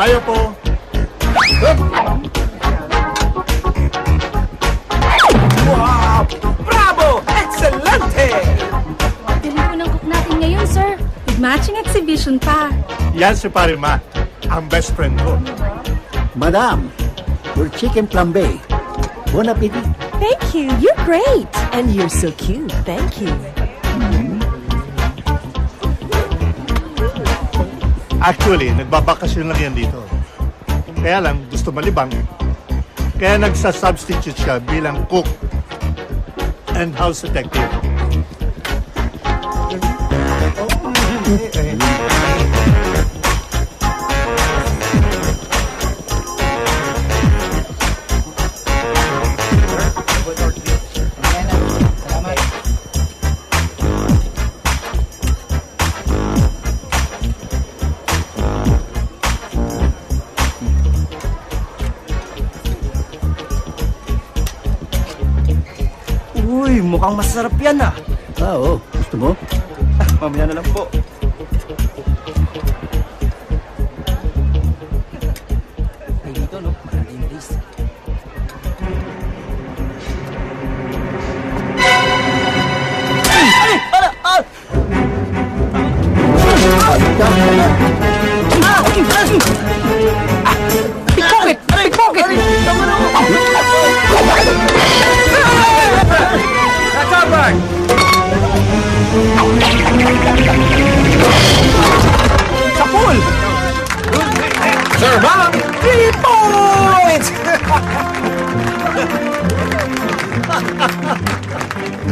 Tayo po. Wow! Bravo! Excelente! Galing po ng cook natin ngayon, sir. With matching exhibition pa. Yan si Pare Matt, ang best friend ko. Madam, your chicken flambe. Bon appetit. Thank you. You're great. And you're so cute. Thank you. Actually, nagbabakasyon lang yan dito. Kaya lang, gusto malibang. Kaya nagsa-substitute siya bilang cook and house detective. Uy, mukhang masarap yan ah. Oo, gusto mo? Mamaya na lang po. Ay, dito no, maraming taste. Pickpocket! Pickpocket! Nakabag! Sa pool! Sir, ma'am! 3 points!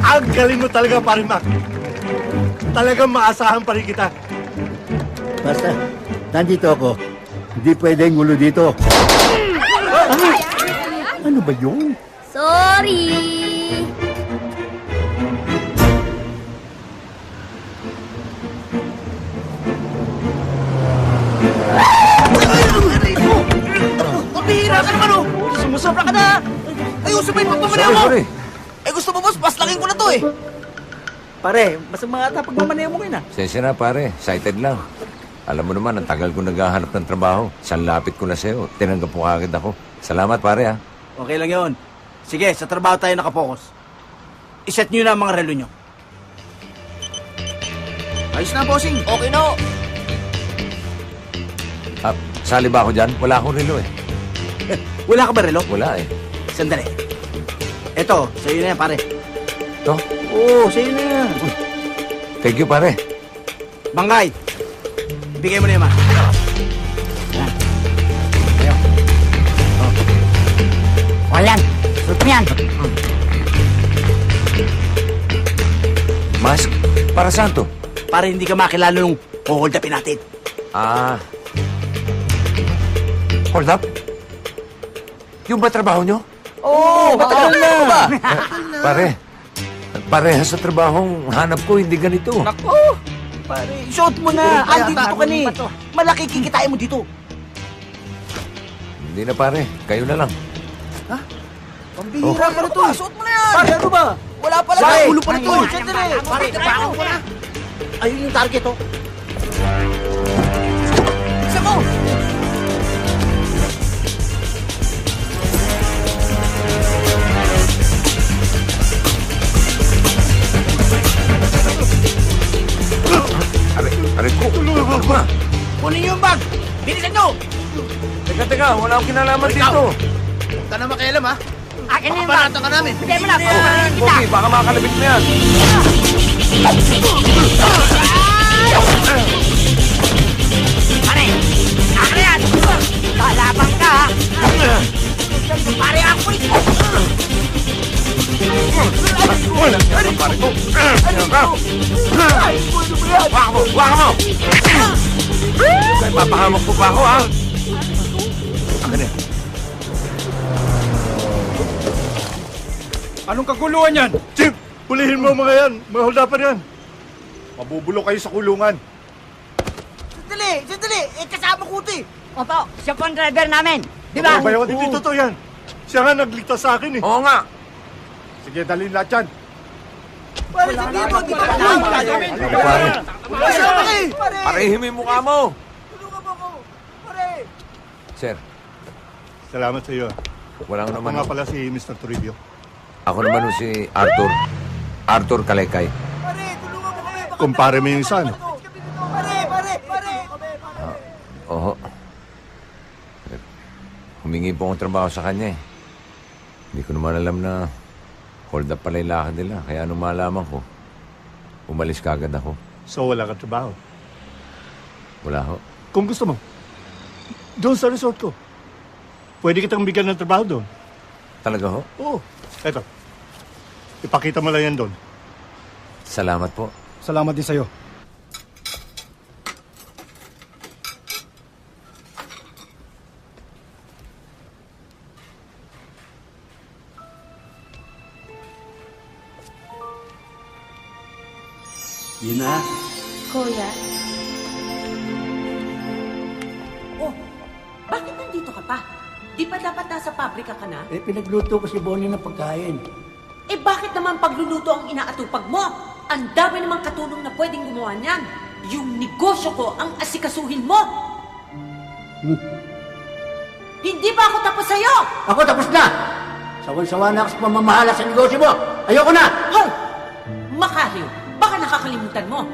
Ang galing mo talaga, Pare Matt. Talagang maasahan pa rin kita. Basta, nandito ako. Hindi pwedeng ngulo dito. Ay! Ano ba yun? Sorry! Pabihira ka naman oh! Sumusobra ka na! Ayusin mo yung pagmamanihan mo! Sorry. Eh gusto mo boss, paslangin ko na to eh! Pare, mas mga ata pagmamanihan mo ngayon ah. Sensya na pare, excited lang. Alam mo naman, ang tagal ko naghahanap ng trabaho. Isang lapit ko na sa'yo. Tinanggap mo agad ako. Salamat pare ha. Okay lang yun. Sige, sa trabaho tayo nakapokus. Iset nyo na ang mga relo nyo. Ayos na, bossing. Okay na. Ah, sali ba ako dyan? Wala akong relo eh. Wala ka ba relo? Wala eh. Sandali. Eto, sa'yo na yan, pare. Ito? Oo, sa'yo na yan. Thank you pare. Bangay, ibigay mo na yan, ma. Yan. Ayaw. Oh. O yan, suot mo yan. Mask? Para saan to? Para hindi ka makilala nung hold upin natin. Ah. Hold up? Yung ba trabaho nyo? Oo, matagal na. Ba? Parehas sa trabahong hanap ko, hindi ganito. Nako, pare, suot mo na. Andito ka ni. Malaki kikitain mo dito. Hindi na pare, kayo na lang. Pambihira ka na to. Suot mo na yan. Pare, ano ba? Wala pala. Sa ulo pa na to. Sandali. Pare, tapakan ko na. Ayun yung target, oh. Isa mo. Aray ko, ano ba? Kunin niyo yung bag. Bilisan nyo. Teka, wala akong kinalaman dito. Huwag ka na makialam, ha? Akin na yung bag. Paparata ka namin. Bigay mo na. Papakalin kita. Okay, baka makalabit mo yan. Pare! Akin na yan! Lalabang ka, ha? Pare, ako rin! Wala, ang pare ko. Waka mo! Ipapahamak po pa ako, ha? Akin na. Anong kaguluhan yan? Chip, pulihin mo mga yan. May hold up yan. Mabubulo kayo sa kulungan. Sandali. Eh, kasama ko ito, eh. Opo, siya po ang driver namin. Di ba? Ano ba yun? Hindi totoo yan. Siya nga nagligtas sa akin eh. Oo nga. Sige, dalhin lahat yan. Pare, sabihin mo, di ba? Pare, Pare! parehin mo yung mukha mo. Tulungan mo ako. Pare! Sir, Salamat sa iyo. walang Ako naman. nga pala si Mr. Toribio. Ako naman ho si Arthur. Arthur Kalekay. Kumpare mo yung isa, no? Oho. Humingi po akong trabaho sa kanya eh. Hindi ko naman alam na hold up pala yung lakad nila. Kaya nung malaman ko, umalis kagad ako. So wala ka trabaho. Wala ho. Kung gusto mo, doon sa resort ko. Pwede kitang bigyan ng trabaho doon. Talaga ho? Oo. Eto. Ipakita mo lang yan doon. Salamat po. Salamat din sa'yo. Yun na. Kuya, Oh, bakit nandito ka pa? Di pa dapat nasa pabrika ka na? Eh, pinagluto ko si Bonnie ng pagkain. Eh bakit naman pagluluto ang inaatupag mo? Ang dami namang katulong na pwedeng gumawa niyan. Yung negosyo ko ang asikasuhin mo. Hindi ba ako tapos sa'yo? Ako tapos na! Sawan-sawa na ako sa pamamahala sa negosyo mo! Ayoko na! Hoy! Makaliw, baka nakakalimutan mo.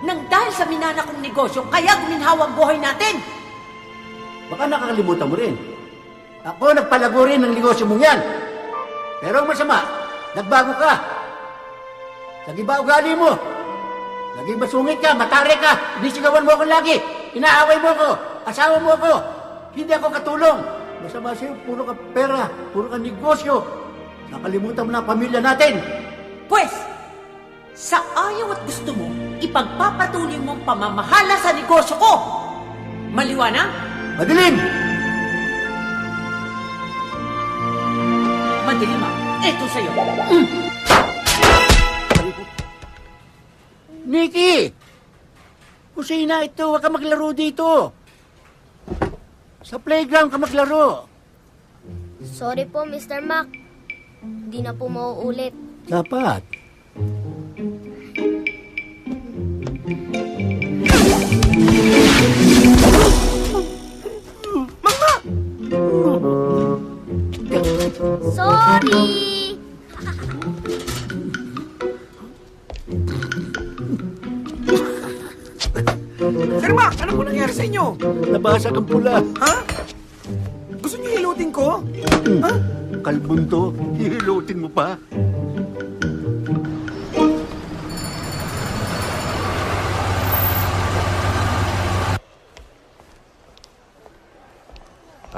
Nang dahil sa minana kong negosyo, kaya guminhawa ang buhay natin. Baka nakakalimutan mo rin. Ako nagpalago rin ng negosyo mong yan. Pero ang masama, nagbago ka. Lagi ba ugali mo? Lagi ba sungit ka, matare ka, inisigawan mo ako lagi, inaaway mo ako, asawa mo ako, hindi ako katulong. Masama sa'yo, puro ka pera, puro ka negosyo. Nakalimutan mo na ang pamilya natin. Pwes, sa ayaw at gusto mo, ipagpapatuloy mo ang pamamahala sa negosyo ko. Maliwanag? Madilim! Madilim ah. Ito sa'yo. Nikki! Kusina ito, huwag ka maglaro dito. Sa playground ka maglaro. Sorry po, Mr. Mac. Hindi na po mauulit. Dapat. Sorry! Sir Mac, ano po nangyari sa inyo? Nabasag ang pula. Ha? Gusto niyo hilutin ko? Ha? Kalbon to, hihilutin mo pa.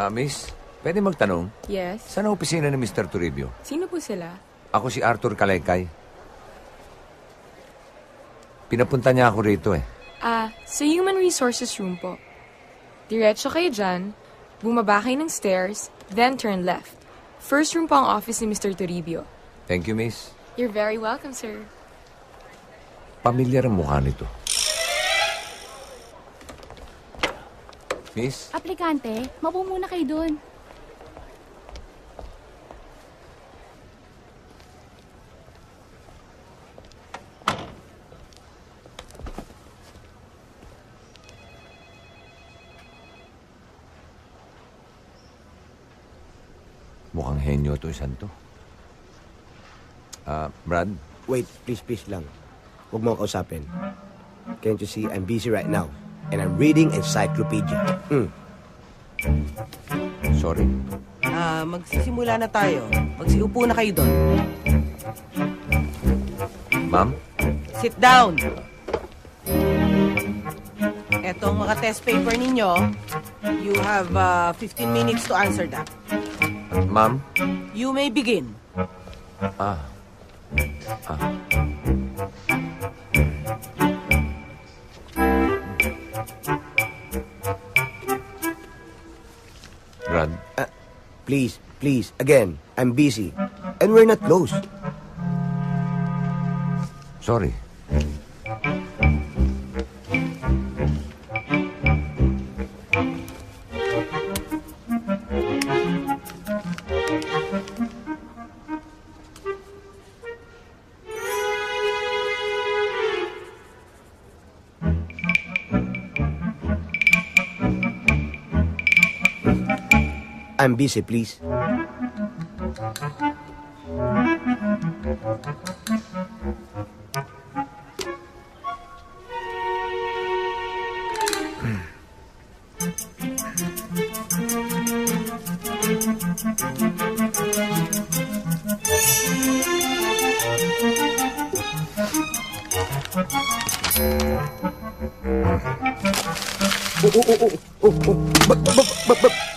Miss, pwede magtanong? Yes. Saan ang opisina ni Mr. Toribio? Sino po sila? Ako si Arthur Kalekay. Pinapunta niya ako rito eh. Sa Human Resources Room po. Diretso kayo dyan, bumaba kayo ng stairs, then turn left. First room po ang office ni Mr. Toribio. Thank you, miss. You're very welcome, sir. Pamilyar ang mukha nito. Miss, aplikante, mapo muna kayo doon. mukhang henyo to, isang to. Brad, Wait, please lang. Huwag mo akong kausapin. Can't you see, I'm busy right now. And I'm reading encyclopedia. sorry. Magsisimula na tayo. Magsiupo na kayo doon. Ma'am? Sit down. Etong mga test paper ninyo, you have 15 minutes to answer that. Ma'am? You may begin. Brad? Please, again, I'm busy. And we're not close. Sorry. I'm busy, please.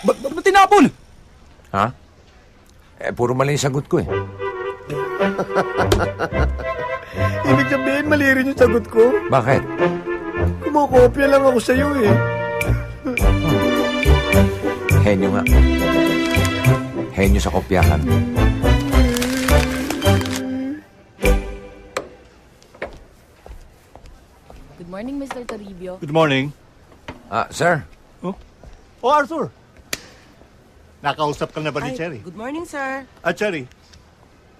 Ba't tinapon? Ha? Puro mali yung sagot ko eh. Ibig sabihin, mali rin yung sagot ko. Bakit? Kumakopya lang ako sa'yo eh. Henyo nga. Henyo sa kopyahan. Good morning, Mr. Toribio. Good morning. Sir. Oh, Arthur. Nakausap ka na ba ni Ay, Cherry? good morning, sir. Cherry,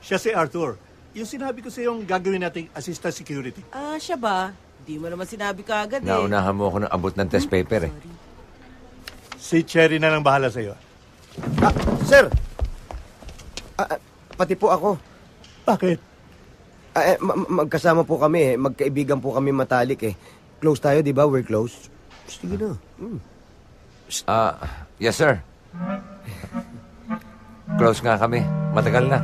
siya si Arthur. Yung sinabi ko sa yung gagawin nating assistant security. Siya ba? Di mo naman sinabi ka agad eh. Naunahan mo ako ng abot ng test paper eh. Si Cherry na lang bahala sa'yo. Sir! Pati po ako. Bakit? Magkasama po kami eh. Magkaibigan po kami matalik eh. Close tayo, di ba? We're close. Sige na. Yes, sir. Close nga kami. Matagal na.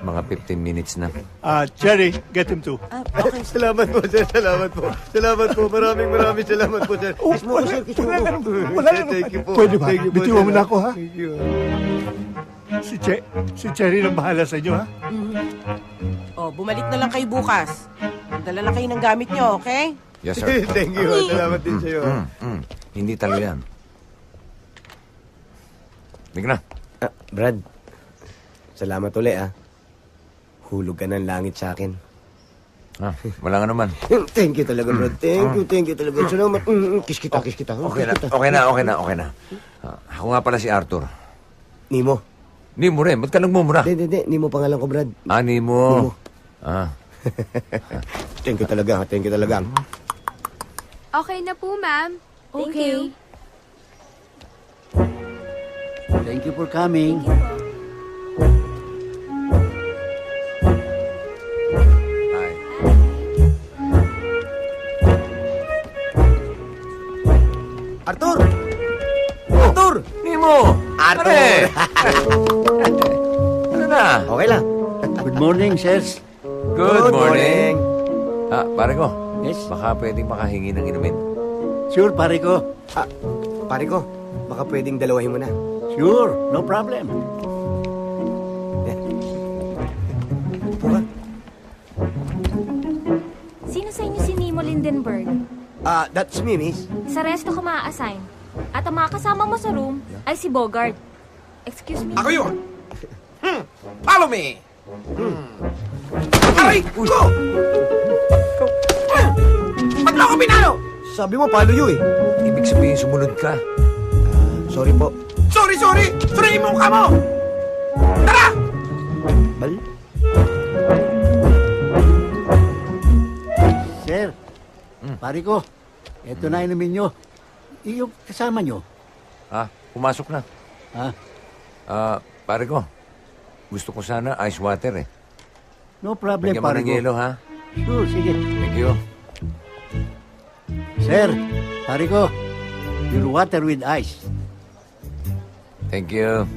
Mga 15 minutes na. Cherry, get him too. Okay. Salamat po, sir. Salamat po. Salamat po. Maraming salamat po, sir. Kiss mo ko, sir. Kiss mo ko. Thank you po. Pwede ba? Thank you po, Bitiwan mo sir. na ako, ha? Thank you. Si Cherry lang bahala sa inyo, ha? Bumalik na lang kayo bukas. Dala na kayo ng gamit nyo, okay? Yes, sir. Thank you. Salamat din sa'yo. Hindi talo yan. Hindi na. Brad, salamat ulit ah. Hulog ka ng langit sa akin. Wala nga naman. Thank you talaga, Brad. Thank you talaga. Salamat. Kiss kita. Okay na. Ako nga pala si Arthur. Nimo. Nimo rin. Ba't ka nagmumura? Hindi. Nimo pangalan ko, Brad. Nimo. Thank you talaga. Okay na po, ma'am. Thank Okay. you. Thank you for coming. Ay. Arthur! Arthur! Nimo! Arthur! Ano na? Okay lang. Good morning, sirs. Good morning. Pare ko. Yes? Baka pwedeng makahingi ng inumin. Sure, pare ko. Pare ko, baka pwedeng dalawahin mo na. Sure, no problem. Upo ka. Sino sa inyo si Nemo Lindenberg? That's me, miss. Sa resto ka maa-assign. At ang mga kasama mo sa room ay si Bogart. Excuse me? Ako yun! Follow me! Aray! Go! Ba't mo ako pinalo? Sabi mo, palo eh. Ibig sabihin, sumunod ka. Sorry po. Sorry! Suriin mo ka mo! Tara! Bal? Sir, pare ko, eto na inumin nyo. Yung kasama nyo. Pumasok na. Pare ko. Gusto ko sana ice water eh. No problem, Bigyan mo pare ng ko. yelo, ha? Sure, sige. Thank you. Sir, pare ko, your water with ice. Thank you.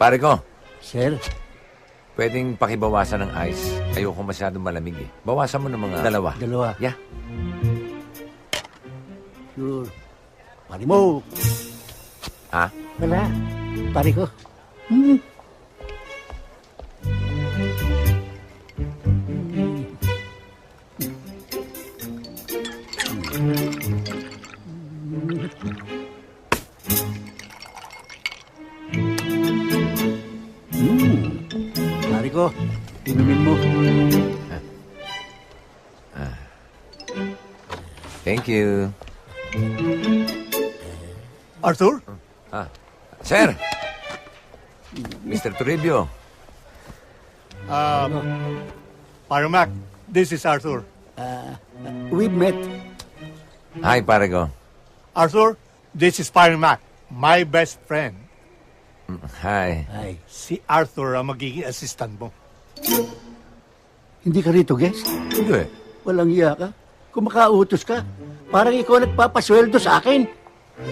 Pare ko. Sir, Pwedeng pakibawasan ng ice. Ayoko masyadong malamig eh. Bawasan mo ng mga dalawa. dalawa. Yeah. Sure. Pare mo. Wala. Pare ko. Pare ko, inumin mo. Thank you. Arthur? Sir! Mr. Toribio. Parmac, this is Arthur. We've met. Hi, pare ko. Arthur, this is Parmac, My best friend, Hi. Ay, si Arthur ang magiging assistant mo. hindi ka rito, guest? Hindi. Walang iya ka. Kung makautos ka, parang ikaw nagpapasweldo sa akin.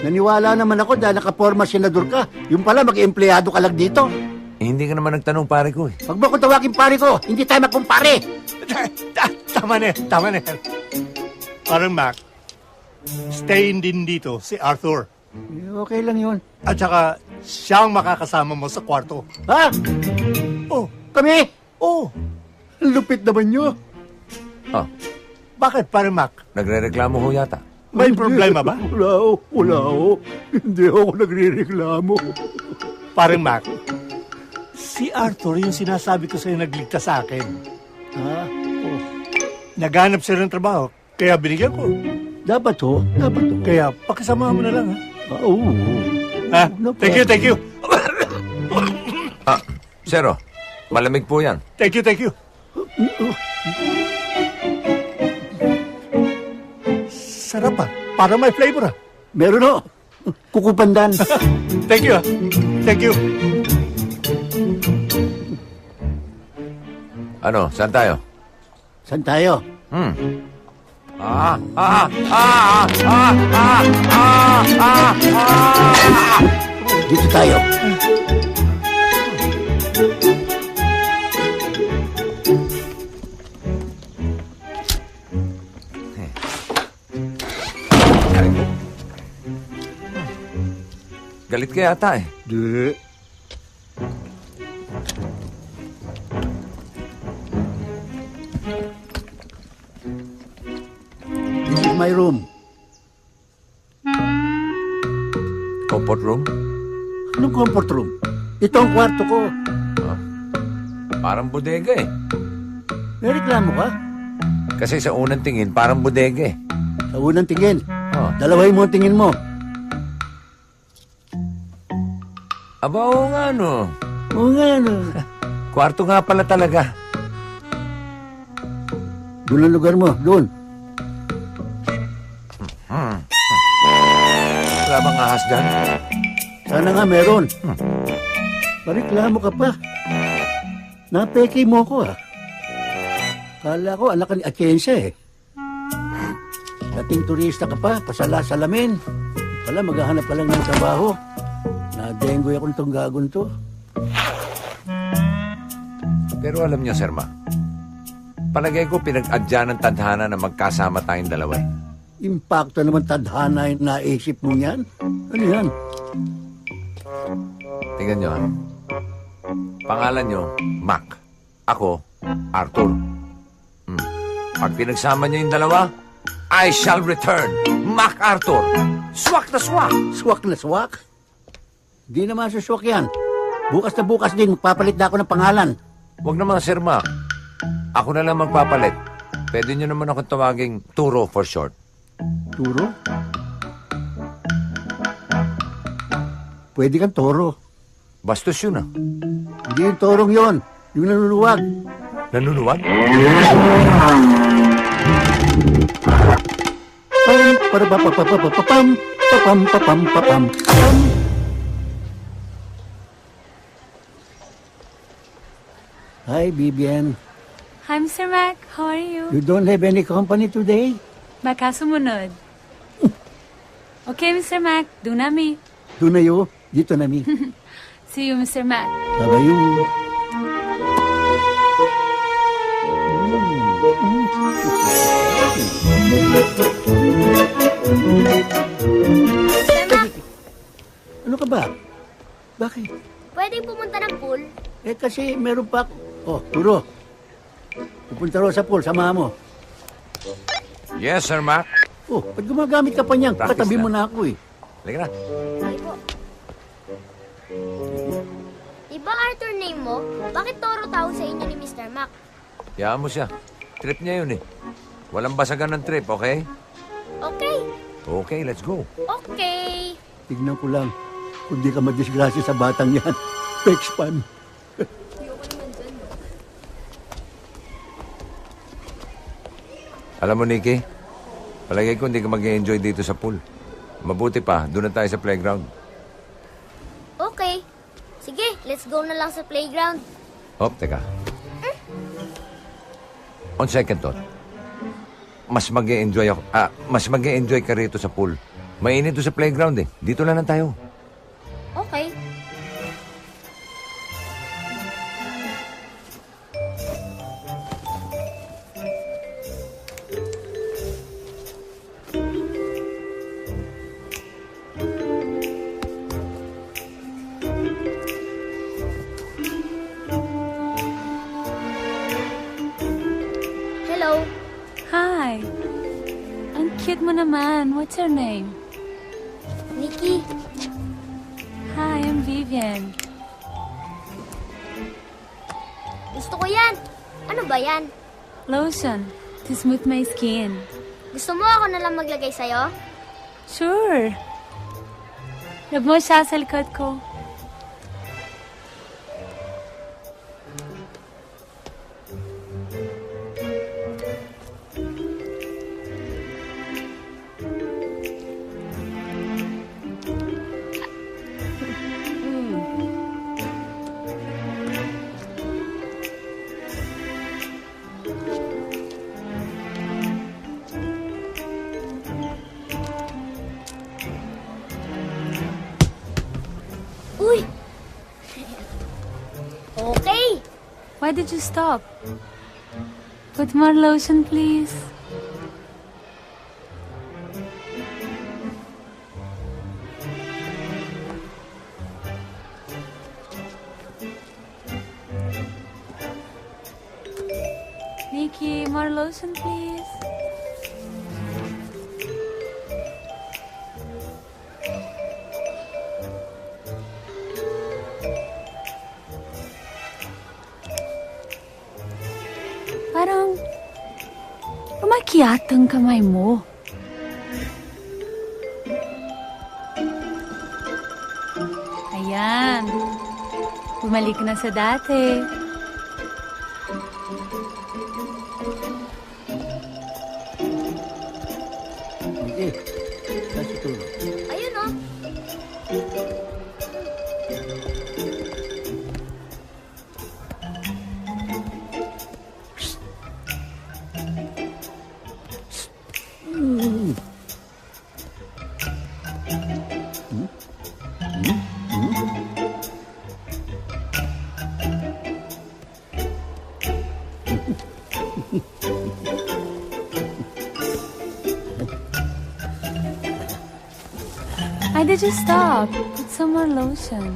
Naniwala naman ako dahil nakaporma senador ka. Yung pala, mag-empleyado ka lang dito. Hindi ka naman nagtanong pare ko eh. Pag mo ko tawagin pare ko, hindi tayo magkumpare. Tama na yan, tama na yan. Parang Mac, stay din dito si Arthur. Okay lang yun. At saka, siyang makakasama mo sa kwarto. Ha? Oh, Kami? oh, Ang lupit naman nyo. Oh, bakit parang Mac? nagre-reklamo ho yata. May problema ba? Wala ho. Hindi ako nagre-reklamo. Parang Mac, si Arthur yung sinasabi ko sa'yo nagligtas sa akin. Ha? Oh. Naghanap siya ng trabaho, kaya binigyan ko. Dapat ho. Kaya pakisama mo na lang, ha? Oo. Ha? No Thank you, thank you. Zero, malamig po yan. Thank you, thank you. Sarap ah. Parang may flavor ah. Meron ho. Kukupandan. Thank you ah. Thank you. Ano, saan tayo? Saan tayo? Dito tayo. Galit ka yata eh. Di. This is my room. Comfort room? Anong comfort room? Ito ang kwarto ko. Parang bodega eh. May reklamo ka? Kasi sa unang tingin, parang bodega eh. Sa unang tingin. Oh. Dalawahin mo ang tingin mo. Aba, oo nga no. Oo nga, ano. Kwarto nga pala talaga. Doon ang lugar mo. Doon. Wala bang ahas dyan? Sana nga meron. Pareklamo ka pa. Napeke mo ko ah. Kala ko anak ka ni Atienza eh. Dating turista ka pa, pasala-salamin. Pala maghahanap ka lang ng trabaho. Na-dengue ako nitong gagon to. Pero alam niyo, Sir Ma, palagay ko pinag-adya ng tadhana na magkasama tayong dalawa eh. Impacto naman tadhana yung naisip mo yan. Ano yan? Tingnan niyo ha. Pangalan niyo, Mac. Ako, Arthur. Pag pinagsama niyo yung dalawa, I shall return. Mac Arthur. Swak na swak. Swak na swak? Di naman suswak yan. Bukas na bukas din, magpapalit na ako ng pangalan. Huwag naman, Sir Mac. Ako na lang magpapalit. Pwede niyo naman ako tawaging Turo for short. Turo? Pwede kang toro. Bastos yun ah. Hindi yung torong yon, yung nanuluwag. Nanunuwag? Pam, para pa pa pa pa pa pam, papam papam papam pam. Hi, Bibian. Hi, Mr. Mac. How are you? You don't have any company today? Baka sumunod. Okay, Mr. Mac. Do nami. Doon na yo, dito na mi. See you, Mr. Mac. Tabayo. Mr. Mac, Ano ka ba? Bakit? pwedeng pumunta ng pool? Eh kasi meron pa ako. Oh, Turo. Pupunta raw sa pool, samahan mo. Yes, Sir Mac. Oh, pag gumagamit ka pa niyan, Practice katabi na. mo na ako eh. Halika na. Ay po. Diba Arthur name mo? Bakit Toro tawag sa inyo ni Mr. Mac? Hayaan mo siya. Trip niya yun eh. Walang basagan ng trip, okay? Okay. Okay, let's go. Okay. Tignan ko lang. Kung di ka madisgrasya sa batang yan. Fake spam. Alam mo, Nikki, palagay ko hindi ka mag-enjoy dito sa pool. Mabuti pa, doon na tayo sa playground. Let's go na lang sa playground. Oh, teka. On second thought, mas mag-e-enjoy ka rito sa pool. Mainit doon sa playground eh. Dito na lang tayo. Okay. Hello. Hi. Ang cute mo naman. What's your name? Nikki. Hi, I'm Vivian. Gusto ko yan. Ano ba yan? Lotion to smooth my skin. Gusto mo ako na lang maglagay sa'yo? Sure. Love mo siya sa likod ko. Uy! Okay. Why did you stop? Put more lotion, please. Nikki, more lotion, please. Parang umakyat ang kamay mo. Ayan. Bumalik na sa dati. Sige. Kasi tulog. Ayun oh. Why did you stop? Put some more lotion.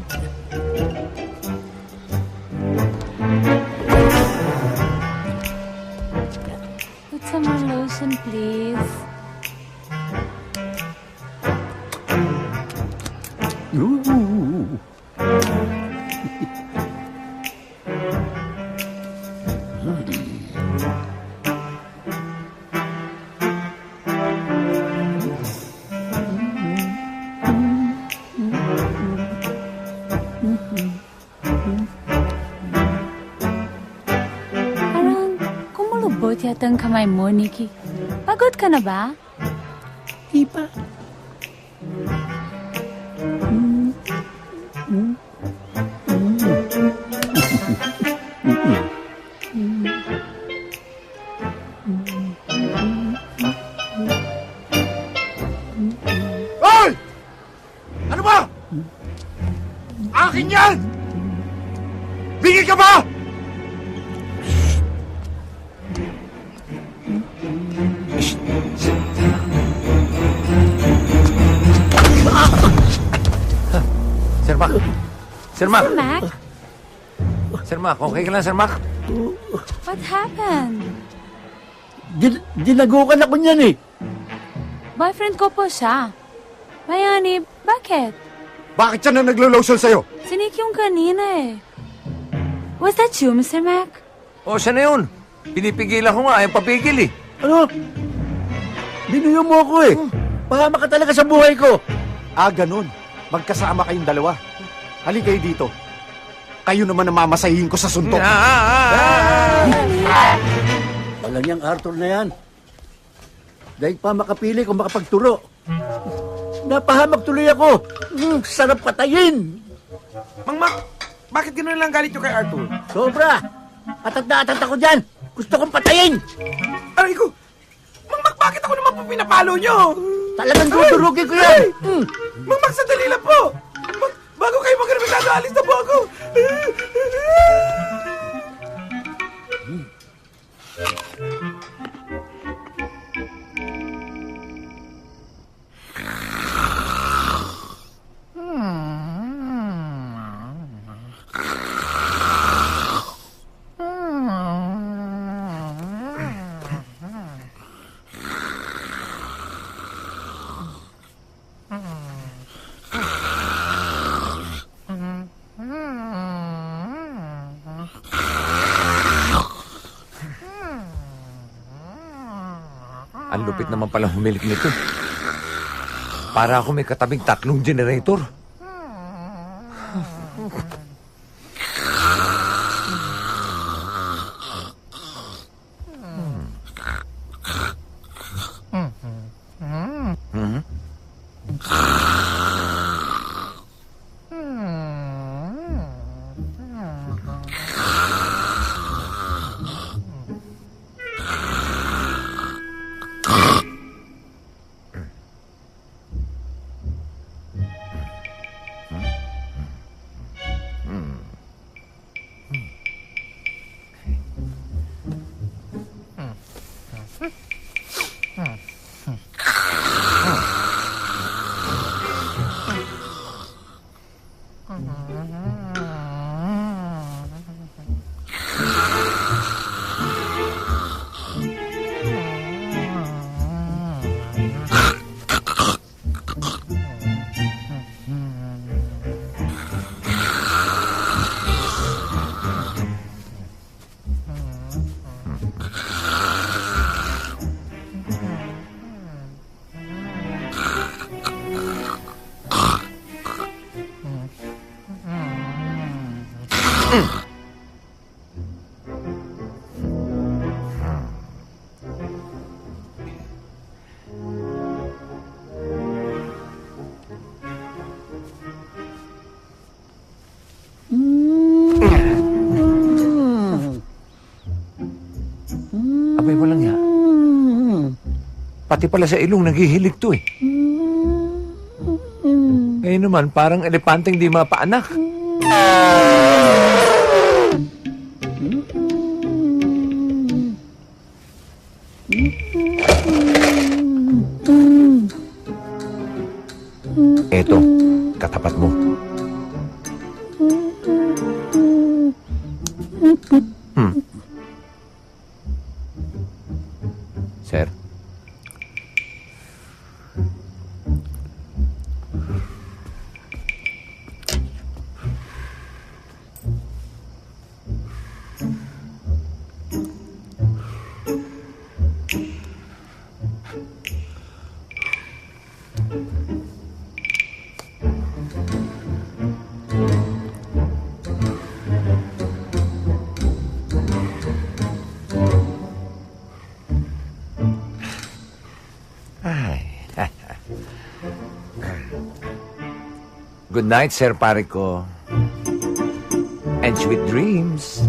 Put some more lotion, please. Parang kumulubot yata ang kamay mo, Nikki. Pagod ka na ba? Di pa. Hoy! Ano ba? Akin yan! Bigay ka ba? Sir Mac! Sir Mac! Mac? Sir Mac, okay ka lang, Sir Mac? What happened? Dinagukan ako niyan eh. Boyfriend ko po siya. Mayani, bakit? Bakit siya na naglo-lotion sa'yo? Si Nick yung kanina eh. Was that you, Mr. Mac? O, siya na yun. Pinipigilan ko nga, ayaw papigil eh. Ano? Binuyo mo ako eh. Pahama ka talaga sa buhay ko. Ah, ganun. Magkasama kayong dalawa. Halika kayo dito. Kayo naman ang mamasahihin ko sa suntok. Walang niyang Arthur na yan. Dahil pa makapili kung makapagturo. Napahamak tuloy ako. Sarap patayin. Mang Mac, Bakit gano'n lang galit nyo kay Arthur? Sobra! Atag na atag ako dyan! Gusto kong patayin! Aray ko! Mang Mac, bakit ako naman po pinapalo nyo? Talagang dudurugin ko yan! Mang Mac, sandali lang po! Bago kayo magremitado, alis na po ako! Ang lupit naman pala humilik nito. Para ako may katabing 3 generator. Abay, walang ya. Pati pala sa ilong naghihilig to eh. Ngayon naman, parang elepanteng di mapaanak. Eto, katapat mo. Sir? Good night, Sir Parico. And sweet dreams.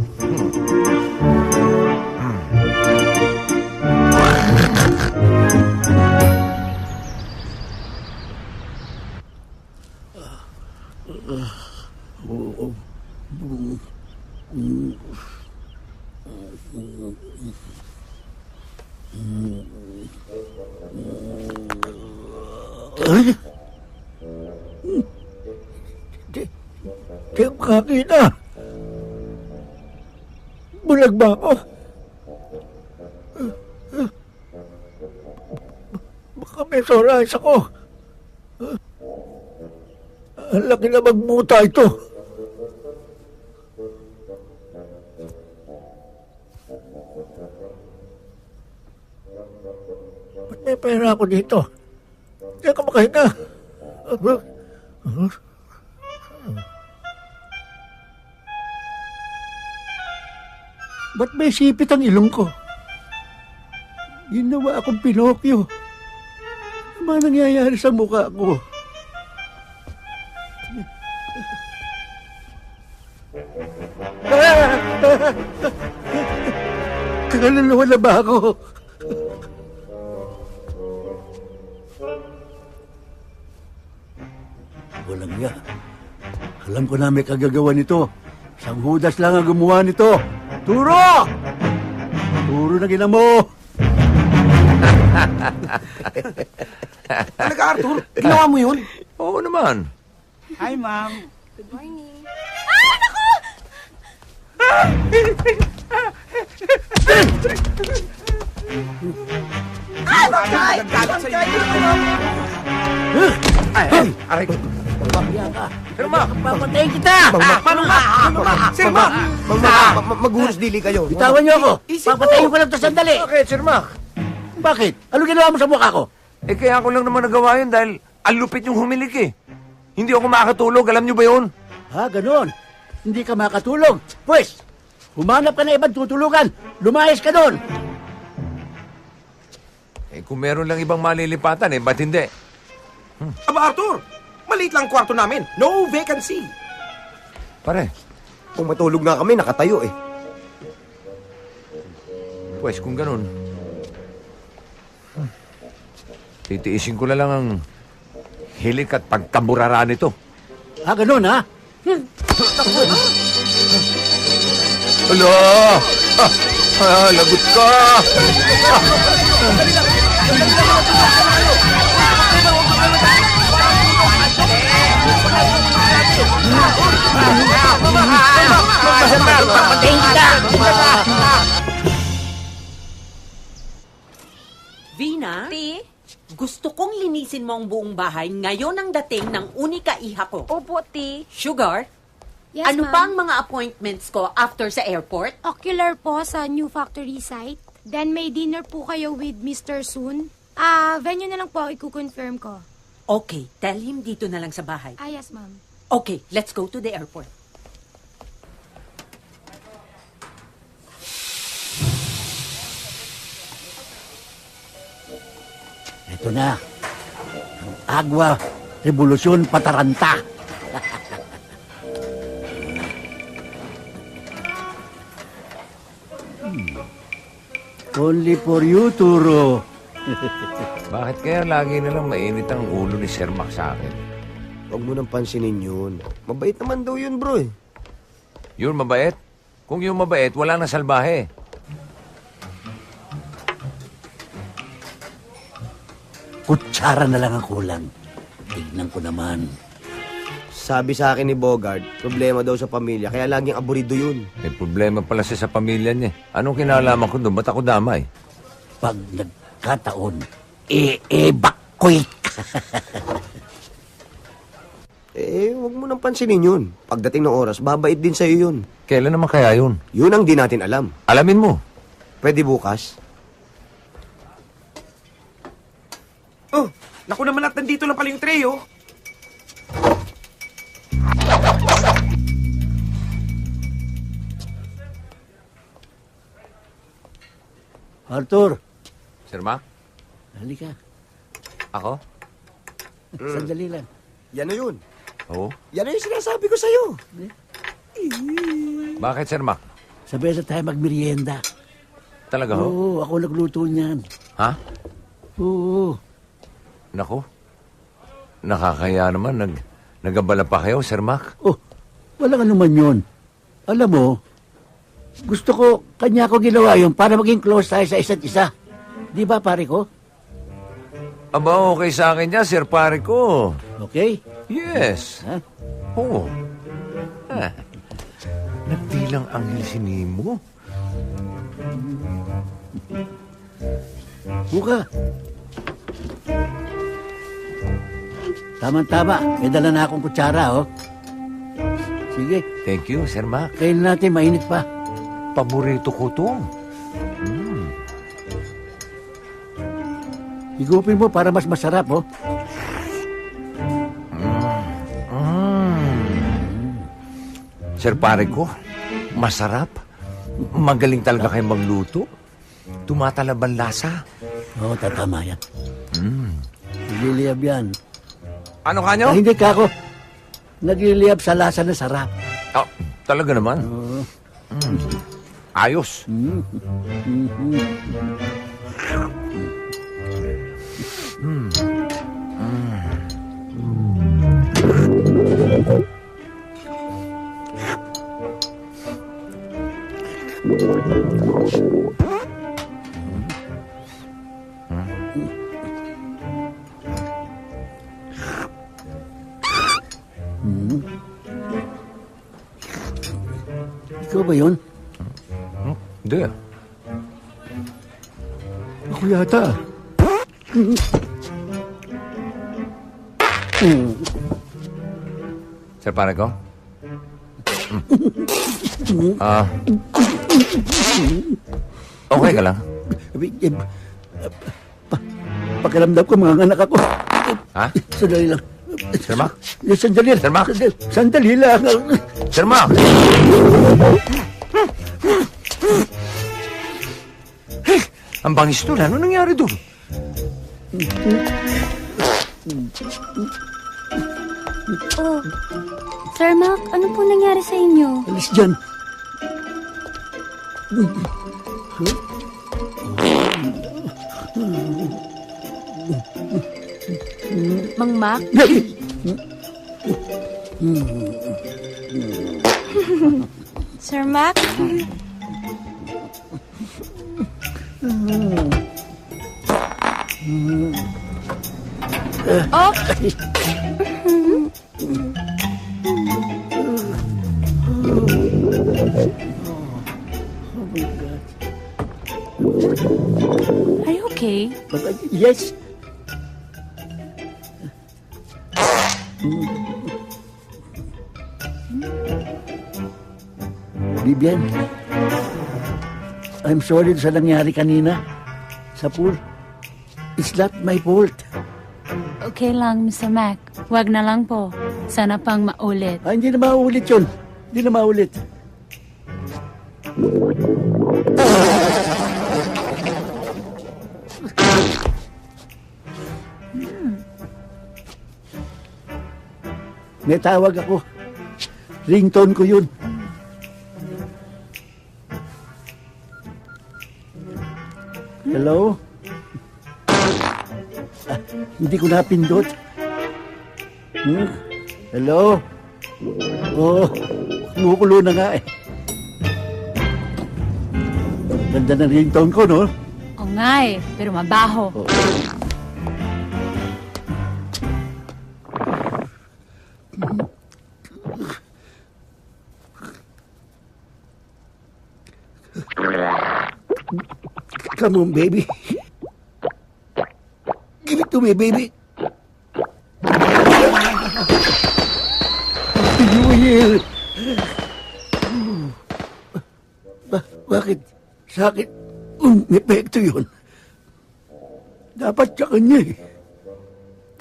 Di ako kakita. Bulag ba ako? Baka may sorais ako. Ang laki na magmuta ito. Ba't may pera ako dito? Hindi ako makahinga. Ba't may sipit ang ilong ko? Ginawa akong Pinocchio. Ano ba nangyayari sa mukha ko? Kaluluwa na ba ako? Walang niya. Alam ko na may kagagawa nito. Isang hudas lang ang gumawa nito. Turo! Turo na gina mo! Talaga, Arthur? Ginawa mo yun? Oo naman. Hi, ma'am. Good morning. Nagagalit sa'yo. Aray ko. Bakya ka. Sir Mac! Papatayin kita! Paano nga? Sir Mac! Maghunos dili kayo. Bitawan niyo ako. Papatayin ko lang to sandali. Bakit, Sir Mac? Bakit? Ano ginawa mo sa mukha ko? Eh kaya ako lang naman nagawa yun dahil ang lupit yung humilik eh. Hindi ako makakatulog, alam niyo ba yun? Ha, ganon. Hindi ka makatulog. Pwes, humanap ka na ibang tutulugan. Lumayas ka doon. Eh kung meron lang ibang malilipatan eh, ba't hindi? Aba, Arthur! Maliit lang kwarto namin. No vacancy. Pare, Kung matulog nga kami, nakatayo eh. pues kung ganun, titiisin ko na lang ang hilik at pagkaburara nito. Ha, ganon ha? Alo! Lagot ka! Vina, Ti? gusto kong linisin mo ang buong bahay ngayon ang dating ng unika iha ko. Opo, Ti. Sugar, Yes, ano ma'am. pa ang mga appointments ko after sa airport? Ocular po sa new factory site. Then may dinner po kayo with Mr. Soon. Venue na lang po, i-confirm ko. Okay, tell him dito na lang sa bahay. Yes, ma'am. Okay, let's go to the airport. Ito na. Ang Agwa Revolusyon Pataranta. Only for you, Turo. Bakit kaya lagi nalang mainit ang ulo ni Sir Mac sa akin? Huwag mo nang pansinin yun. Mabait naman daw yun, bro eh. Yun mabait? Kung yung mabait, wala na salbahe. Kutsara na lang ang kulang. Tignan ko naman. Sabi sa akin ni Bogart, problema daw sa pamilya, kaya laging aburido yun. May problema pala siya sa pamilya niya. Anong kinalaman ko doon? Ba't ako damay? Pag nagkataon, evacuate. Huwag mo nang pansinin yun. Pagdating ng oras, babait din sa'yo yun. Kailan naman kaya yun? Yun ang di natin alam. Alamin mo. Pwede bukas? Oh, naku naman at nandito lang pala yung tray, oh. Arthur, Sir Mac? halika. Ako? Sandali lang. Yan na yun. Oo. Yan na yung sinasabi ko sa'yo. Bakit, Sir Mac? Sabay na tayo magmerienda. Talaga ho? Oo, ako nagluto niyan. Ha? Oo. Naku. Nakakaya naman. Nagabala pa kayo, Sir Mac? Oh, walang anuman yun. Alam mo, gusto ko, kanya ko ginawa yun para maging close tayo sa isa't isa. Di ba, pare ko? Aba, okay sa akin yan, Sir Pare ko. Okay? Yes. Ha? Oo. Ah. Nagbilang anghel si Nemo. Buka. Tama-tama. May dala na akong kutsara, oh. Sige, Thank you, Sir Mac. kainin natin, mainit pa. Paborito ko to. Higupin mo para mas masarap, oh. Sir Pare ko, masarap. Magaling talaga kayo magluto. Tumatalaban lasa. Oo, tatama yan. Nagliliyab yan. Ano kanyo? Hindi ka ako. Nagliliyab sa lasa na sarap. Oh, talaga naman. Oo. Ayos. Ikaw ba yun? Hindi. Ako yata. Sir Pareco? Okay ka lang? Pakiramdam ko, mga anak ako. Ha? Sandali lang. Sir Mac? Sandali lang. Sir Mac? Sandali lang. Sir Mac! Ang bangis doon. Ano nangyari doon? Oh, Sir Mac, ano po nangyari sa inyo? Alis dyan. Mang Mac? Sir Mac? Oh! Are you okay? Yes. Vivian, I'm sorry sa nangyari kanina sa pool. It's not my fault. Okay lang, Mr. Mac. Wag na lang po. Sana pang maulit. Hindi na maulit yun. Hindi na maulit. May tawag ako. Ringtone ko yun. Hello? Hindi ko napindot. Hello? Oh, kumukulo na nga eh. Ganda ng ringtone ko, no? Oo nga eh, pero mabaho. Come on, baby. Give it to me, baby. You will. Bakit? Sa akin, epekto yun. Dapat sa kanya eh.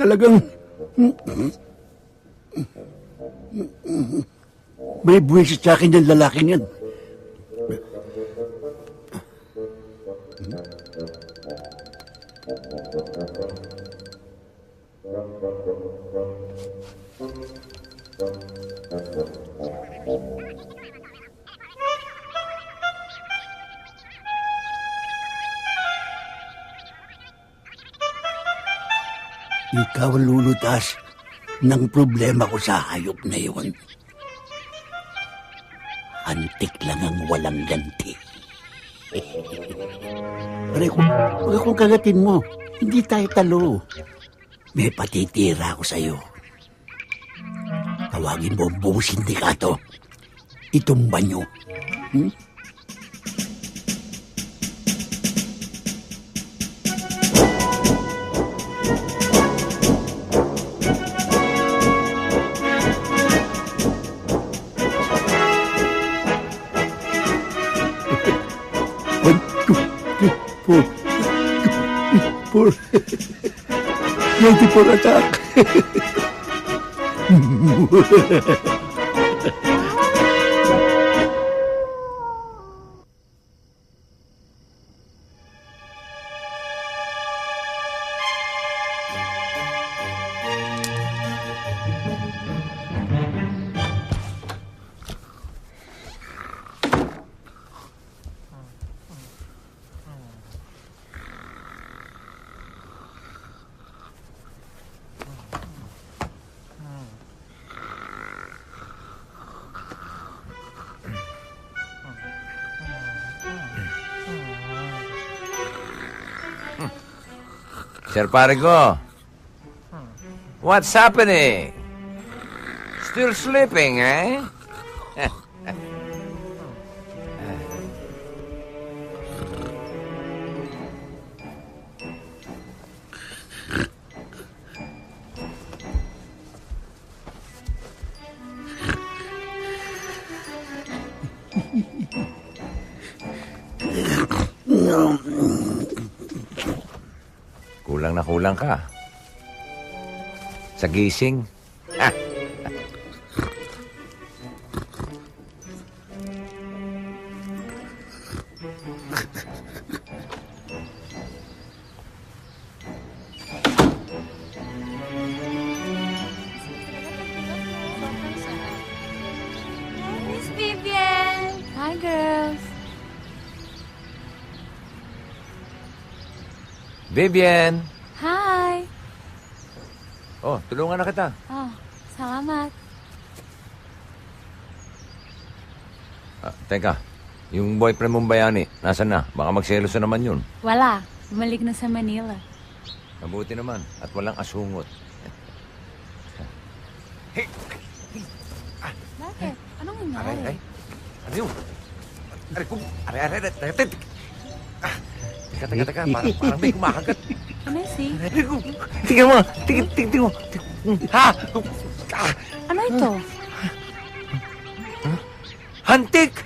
Talagang... May buwisit sa akin yung lalaking yan. Ikaw ang lulutas ng problema ko sa hayop na yun. Antik lang ang walang ganti. Pare, kung kagatin mo, hindi tayo talo. May patitira ako sa'yo. Tawagin mo ang buong sindikato. Itumba nyo. For 24 attack. Sir pare ko. What's happening? Still sleeping, eh? Kulang na kulang ka. Sa gising. Miss Vivian! Hi, girls. Vivian! Hi. Oh, tulungan na kita. Oh, salamat. Teka, yung boyfriend mong bayani, nasan na? Baka magselos na naman yun. Wala. Bumalik na sa Manila. Mabuti naman, at walang asungot. Bakit? Anong nangyari? Aray. Ano yun? Aray. Teka. Parang may kumakagat. Ano si? Tingnan mo. Tingnan mo. Ha? Ano ito? Hantik!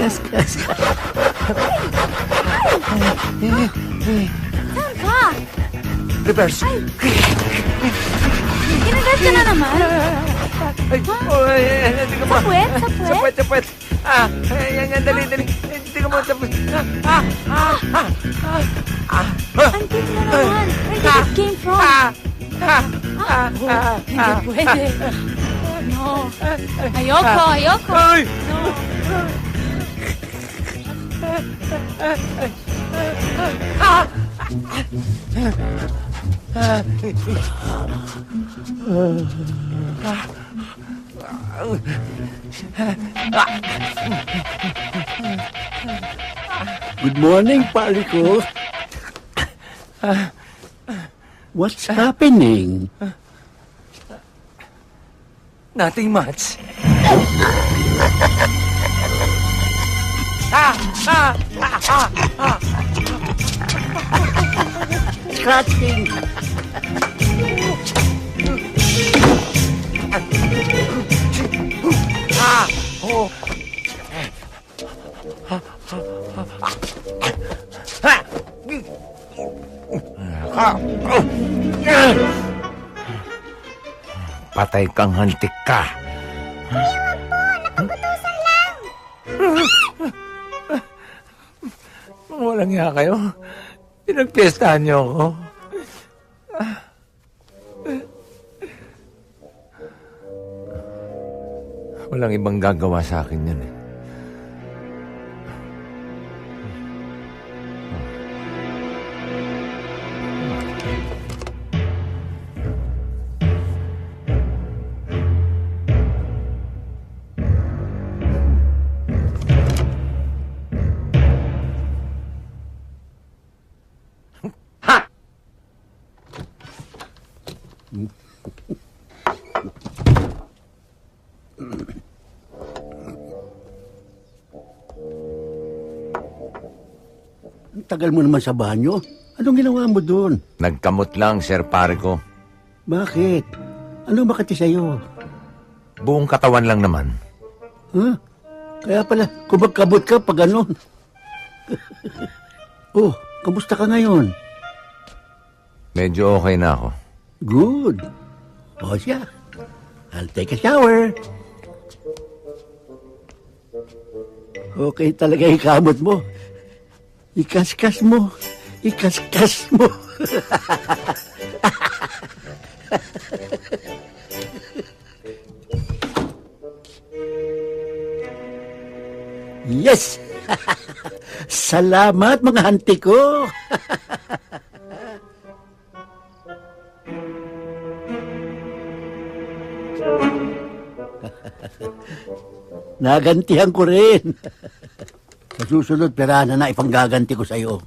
Kas. Saan ka? Reverse. Kinagat ka na naman? Sa puwet? Sa puwet. Yan, dali. Tingnan mo, sa puwet. Antik na naman. Where did it came from? Hindi pwede. No. Ayoko. No. Good morning, pare ko. What's happening? Nothing much. Scratching. Patay kang hantik ka. Iwan po! Nakagutusan lang! Walang iya kayo. Pinagpiestahan niyo ako. Walang ibang gagawa sa akin yan eh. Tagal mo naman sa banyo. Anong ginawa mo doon? Nagkamot lang, Sir pare ko. Bakit? Ano makati sa'yo? Buong katawan lang naman. Huh? Kaya pala, kumagkabot ka pag ganon. Oh, kamusta ka ngayon? Medyo okay na ako. Good. O siya, I'll take a shower. Okay talaga yung kamot mo. Ikaskas mo. Yes! Salamat mga hanti ko! Nagantihan ko rin. Sa susunod, perahan na ipanggaganti ko sa'yo.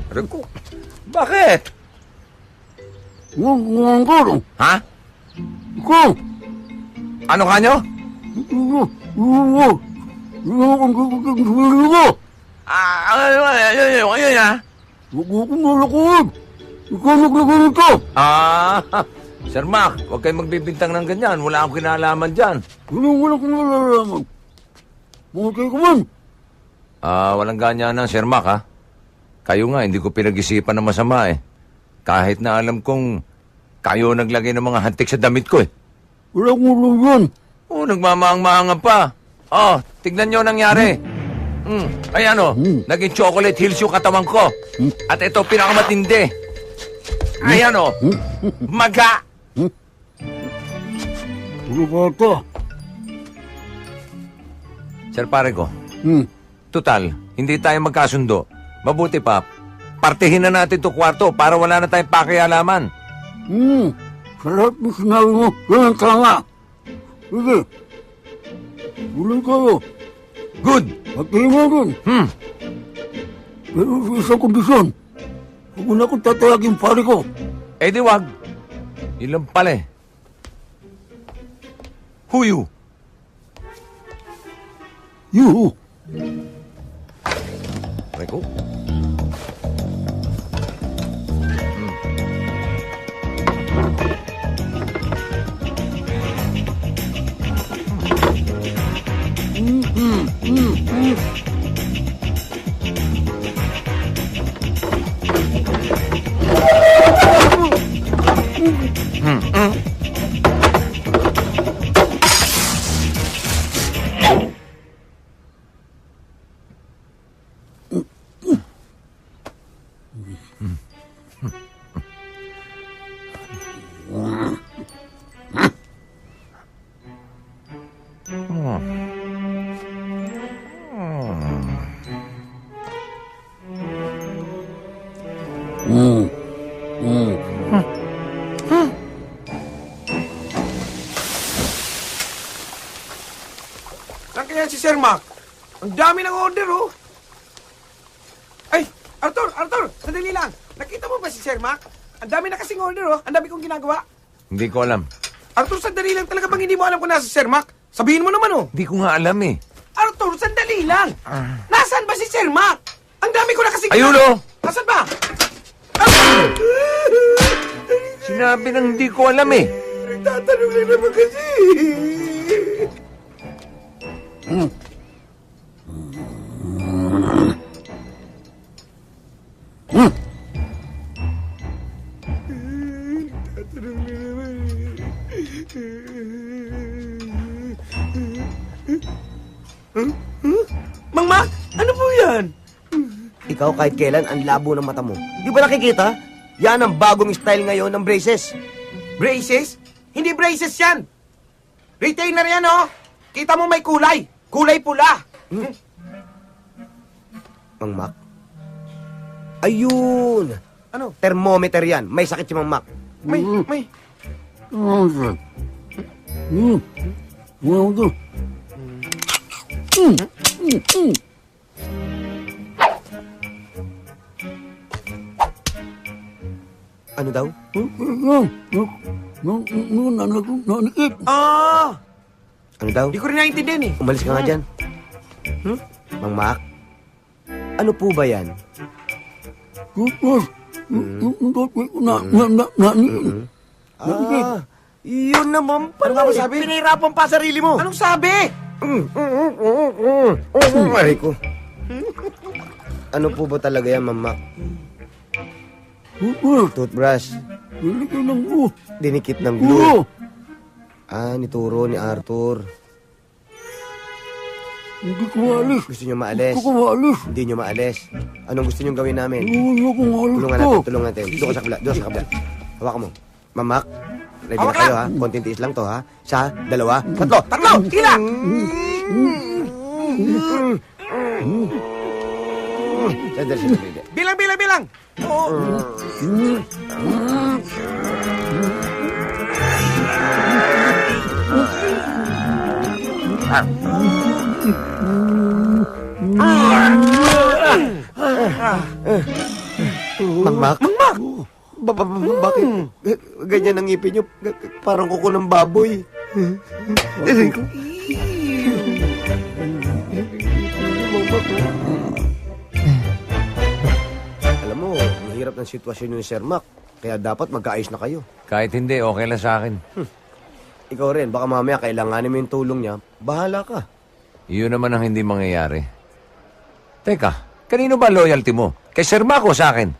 Rico, bakit? Ha? Ano ka nyo? Ayun ha? Sir Mac, huwag kayong magbibintang ng ganyan. Wala akong kinalaman dyan. Walang ganyanan, Sir Mac, ha? Kayo nga, hindi ko pinag-isipan na masama, eh. Kahit na alam kong kayo naglagay ng mga hantik sa damit ko, eh. Walang ulo yun. Nagmamahang-mahanga pa. Tignan nyo nangyari. Ay ano, naging chocolate hills yung katawan ko. At ito, pinakamatindi. Ay ano, maga. Ano ba ito? Sir, pare ko. Total, hindi tayo magkasundo. Mabuti pa, partihin na natin to kwarto para wala na tayong pakialaman. Sa lahat ng sinabi mo, yan ang tama. Sige. Tuloy kayo. Good. Partihin mo rin. Pero sa isang kondisyon, huwag mo na akong tatayagin pare ko. Eh di wag. Ilang pala eh. Who you? You. Rico? Saan kaya si Sir Mac? Ang dami ng order, oh. Ay, Arthur! Sandali lang. Nakita mo ba si Sir Mac? Ang dami na kasing order, oh. Ang dami kong ginagawa. Hindi ko alam. Arthur, sandali lang. Talaga bang hindi mo alam kung nasa si Sir Mac? Sabihin mo naman, oh. Hindi ko nga alam eh. Arthur, sandali lang. Nasaan ba si Sir Mac? Ang dami ko na kasing... Ayun, oh. Nasaan ba? Sinabi nang hindi ko alam eh. Nagtatanong lang naman kasi. Mang Mac, ano po yan? Ikaw kahit kailan ang labo ng mata mo. Di ba nakikita? Yan ang bagong style ngayon ng braces. Braces? Hindi braces yan. Retainer yan, oh. Kita mo may kulay. Kulay pula. Mang Mac. Ayun. Ano? Thermometer yan. May sakit si Mang Mac. May. Ano daw? Ano daw? Di ko rin naiintindihan eh. Umalis ka nga dyan. Mang Mac, ano po ba yan? Yun naman Ano nga ba sabi? Pinahirapan pa sarili mo. Anong sabi? Aray ko. Ano po ba talaga yan, Mama? Toothbrush. Dinikit ng glue. Nituro ni Arthur. Hindi ko maalis. Gusto niyo maalis? Hindi ko maalis. Hindi niyo maalis. Anong gusto niyo gawin namin? Hindi ko maalis. Tulungan natin. Doon ka sa kabila. Doon sa kabila. Hawakan mo. Mamak, ready na kayo ha? Konting tiis lang to ha? Isa, dalawa, tatlo. Tatlo! Tila! Sandali. Bilang! Mangmak? Bakit? Ganyan ang ngipin niyo. Parang kuko ng baboy. Alam mo, mahirap ng sitwasyon ni Sir Mac. Kaya dapat magkaayos na kayo. Kahit hindi, okay lang sa akin. Ikaw rin, baka mamaya kailanganin mo yung tulong niya. Bahala ka. Iyon naman ang hindi mangyayari. Teka, kanino ba loyalty mo? Kay Sir Mac o sa akin?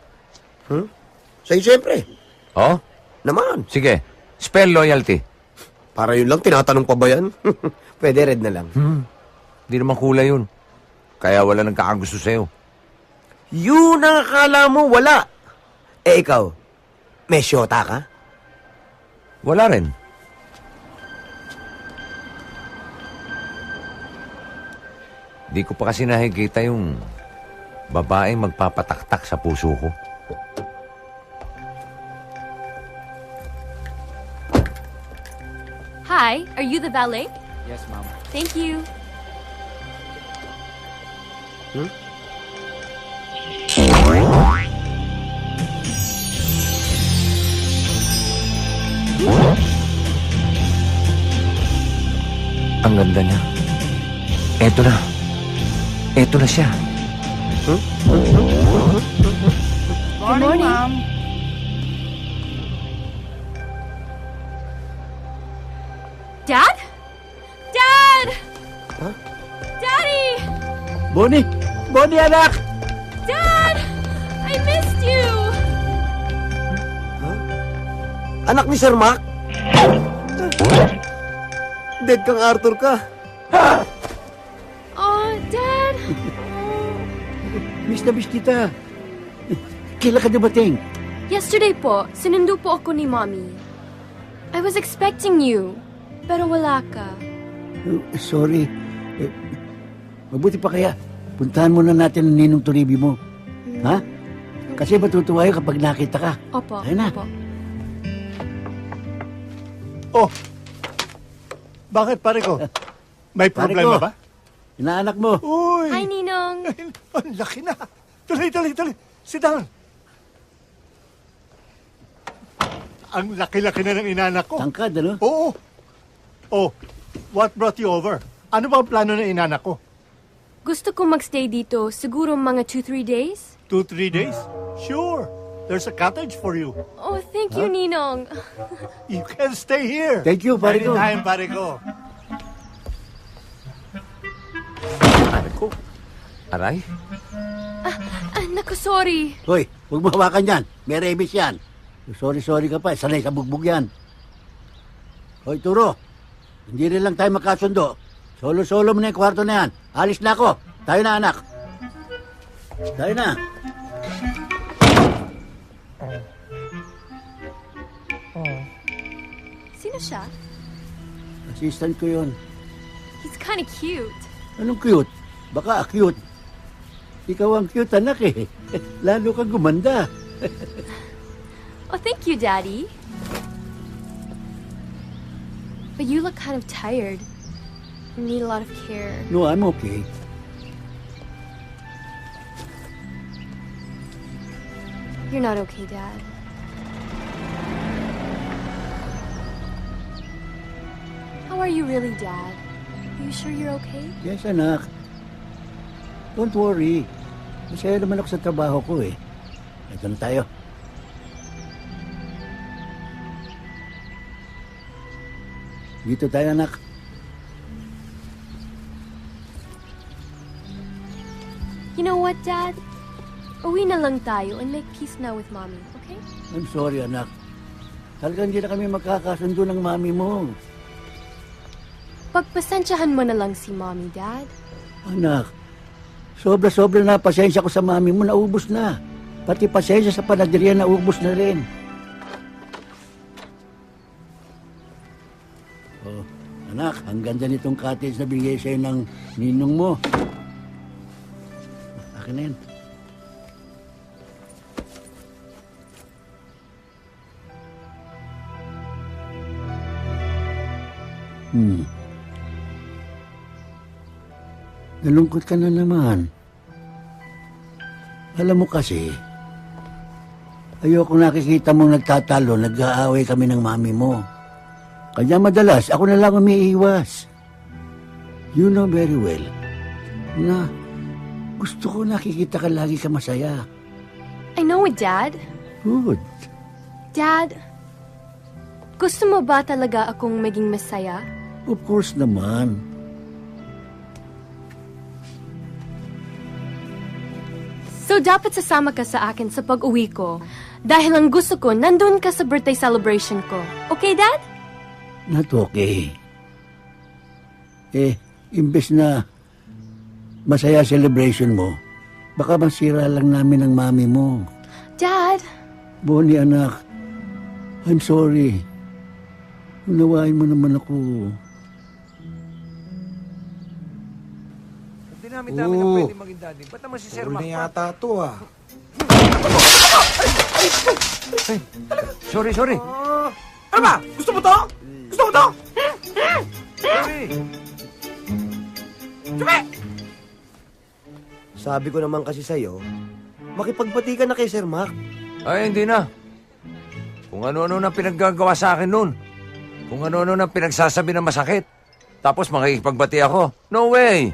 Sa'yo siyempre. Oh? Naman. Sige, spell loyalty. Para yun lang, tinatanong pa ba yan? Pwede red na lang. Hindi naman kulay yun. Kaya wala nagkakagusto sa'yo. Yun ang akala mo, wala. Eh ikaw, may syota ka? Wala rin. Di ko pa kasi nakikita yung babaeng magpapataktak sa puso ko. Hi, are you the valet? Yes, ma'am. Thank you. Ang ganda niya. Eto na. Eto na siya. Good morning, Ma'am. Dad? Dad! Huh? Daddy! Bonnie! Bonnie, anak! Dad! I missed you! Anak ni Sir Mac? Dead kang Arthur ka. Oh, Dad! Miss na miss kita. Kailan ka dumating? Yesterday po, sinundo po ako ni Mommy. I was expecting you, pero wala ka. Sorry. Mabuti pa kaya. Puntahan muna natin ang ninong Turibi mo. Ha? Kasi matutuwa yun kapag nakita ka. Opo, Ayun na. opo. Oh, bakit pare ko? May Pare problema ko. ba? Inaanak mo. Uy! Hi, Ninong. Ang laki na. Tuloy. Sit down. Ang laki-laki na ng inanak ko. Tangkad, ano? Oo. Oh, what brought you over? Ano ba ang plano ng inanak ko? Gusto ko magstay dito, siguro mga 2-3 days. 2-3 days? Sure. There's a cottage for you. Oh, thank you, Ninong. You can stay here. Thank you, pare ko. Anytime, pare ko. Pare ko. Aray? Naku, sorry. Hoy, huwag mo hawakan yan. May rabies yan. Sorry ka pa. Sanay sa bugbog yan. Hoy, Turo. Hindi rin lang tayo makasundo. Solo-solo mo na yung kwarto na yan. Alis na ako. Tayo na, anak. Tayo na. Sino siya? Assistant ko yun. He's kind of cute. Anong cute? Baka cute. Ikaw ang cute, anak eh. Lalo kang gumanda. Oh, thank you, Daddy. But you look kind of tired. You need a lot of care. No, I'm okay. You're not okay, Dad. How are you really, Dad? Are you sure you're okay? Yes, anak. Don't worry. Masaya naman ako sa trabaho ko eh. Ito na tayo. Dito tayo, anak. You know what, Dad? Uwi na lang tayo and make peace now with Mommy, okay? I'm sorry, anak. Talagang hindi na kami magkakasundo ng mami mo. Pagpasensyahan mo na lang si Mommy, Dad. Anak, sobra-sobra na pasensya ko sa mami mo, naubos na. Pati pasensya sa panaderia, naubos na rin. Oh, anak, ang ganda nitong cottage na binigay sa'yo ng ninong mo. Akin na yan. Nalungkot ka na naman. Alam mo kasi, ayoko nakikita mong nagtatalo, nag-aaway kami ng mami mo. Kaya madalas, ako na lang umiiwas. You know very well na gusto ko nakikita ka lagi ka masaya. I know it, Dad. Good. Dad, gusto mo ba talaga akong maging masaya? Of course naman. So, dapat sasama ka sa akin sa pag-uwi ko dahil ang gusto ko, nandun ka sa birthday celebration ko. Okay, Dad? Not okay. Imbes na masaya celebration mo, baka masira lang namin ang mami mo. Dad! Bonnie, anak, I'm sorry. Unawain mo naman ako. Dinami-dami na pwede maging daddy. Ba't naman si Sir Mac? yata to ah. Sorry. Ano ba? Gusto mo to? Gusto mo to? Sorry. Sabi ko naman kasi sa'yo, makipagbati ka na kay Sir Mac. Ay, hindi na. Kung ano-ano na pinaggagawa sa akin noon. Kung ano-ano na pinagsasabi na masakit. Tapos makikipagbati ako. No way!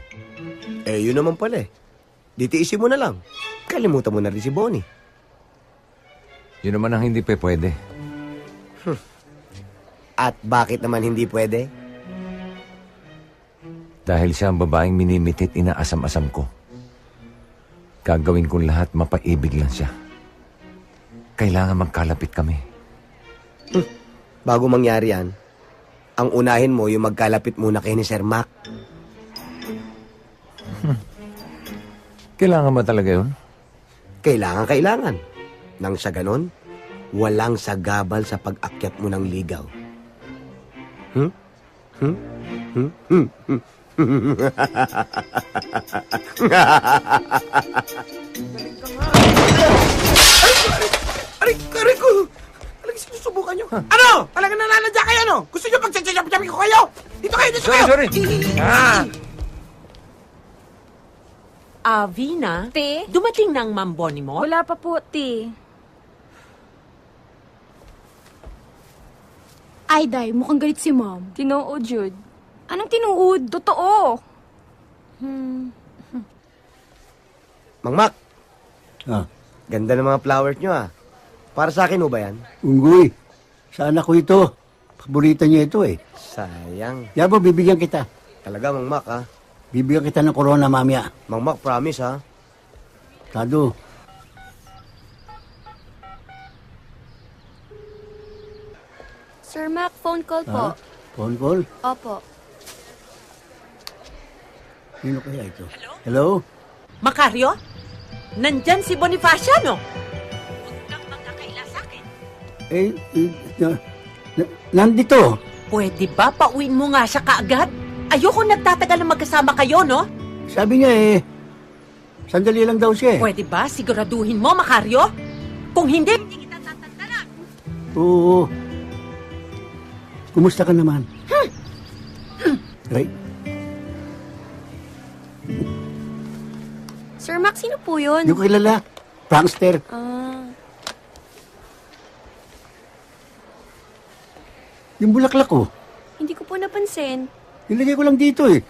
Yun naman pala eh. Ditiisin mo na lang. Kalimutan mo na rin si Bonnie. Yun naman ang hindi pwede. At bakit naman hindi pwede? Dahil siya ang babaeng minimitit, inaasam-asam ko. Gagawin kong lahat, mapaibig lang siya. Kailangan magkalapit kami. Bago mangyari yan, ang unahin mo yung magkalapit muna kay ni Sir Mac. Kailangan ba talaga yun? Kailangan. Nang sa ganon, walang sagabal sa pag-akyat mo ng ligaw. Aray ko! Talagang sinusubukan nyo. Ano? Talagang nananadya kayo, ano? Gusto nyo pag-chap-chap-chapin ko kayo? Dito kayo! Sorry. Vina? Te? Dumating na ang Ma'am Bonnie mo? Wala pa po, te. Ay, Day, mukhang galit si Mom. Tinuod, Jude. Anong tinuod? Totoo. Mang Mac, Ah, ganda ng mga flowers nyo ah. Para sa akin ho ba yan? Unggoy, sa anak ko ito. Paborito niya ito eh. Sayang. Yabo, bibigyan kita. Talaga, Mang Mac ah. Bibigyan kita ng corona mamaya. Mang Mac, promise ha. Tado. Sir Mac, phone call po. Ha? Phone call? Opo. Sino kaya ito? Hello? Macario? Nandyan si Bonifaciano. Huwag kang magkakaila sa akin. Nandito. Pwede ba pauwiin mo nga siya kaagad? Ayoko nagtatagal na magkasama kayo, no? Sabi niya sandali lang daw siya eh. Pwede ba siguraduhin mo, Macario? Kung hindi kita tatantanan. Oo. Kumusta ka naman? Right? Sir Mac, sino po yun? Yung kilala. Prankster. Yung bulaklak ko. Hindi ko po napansin. Nilagay ko lang dito eh.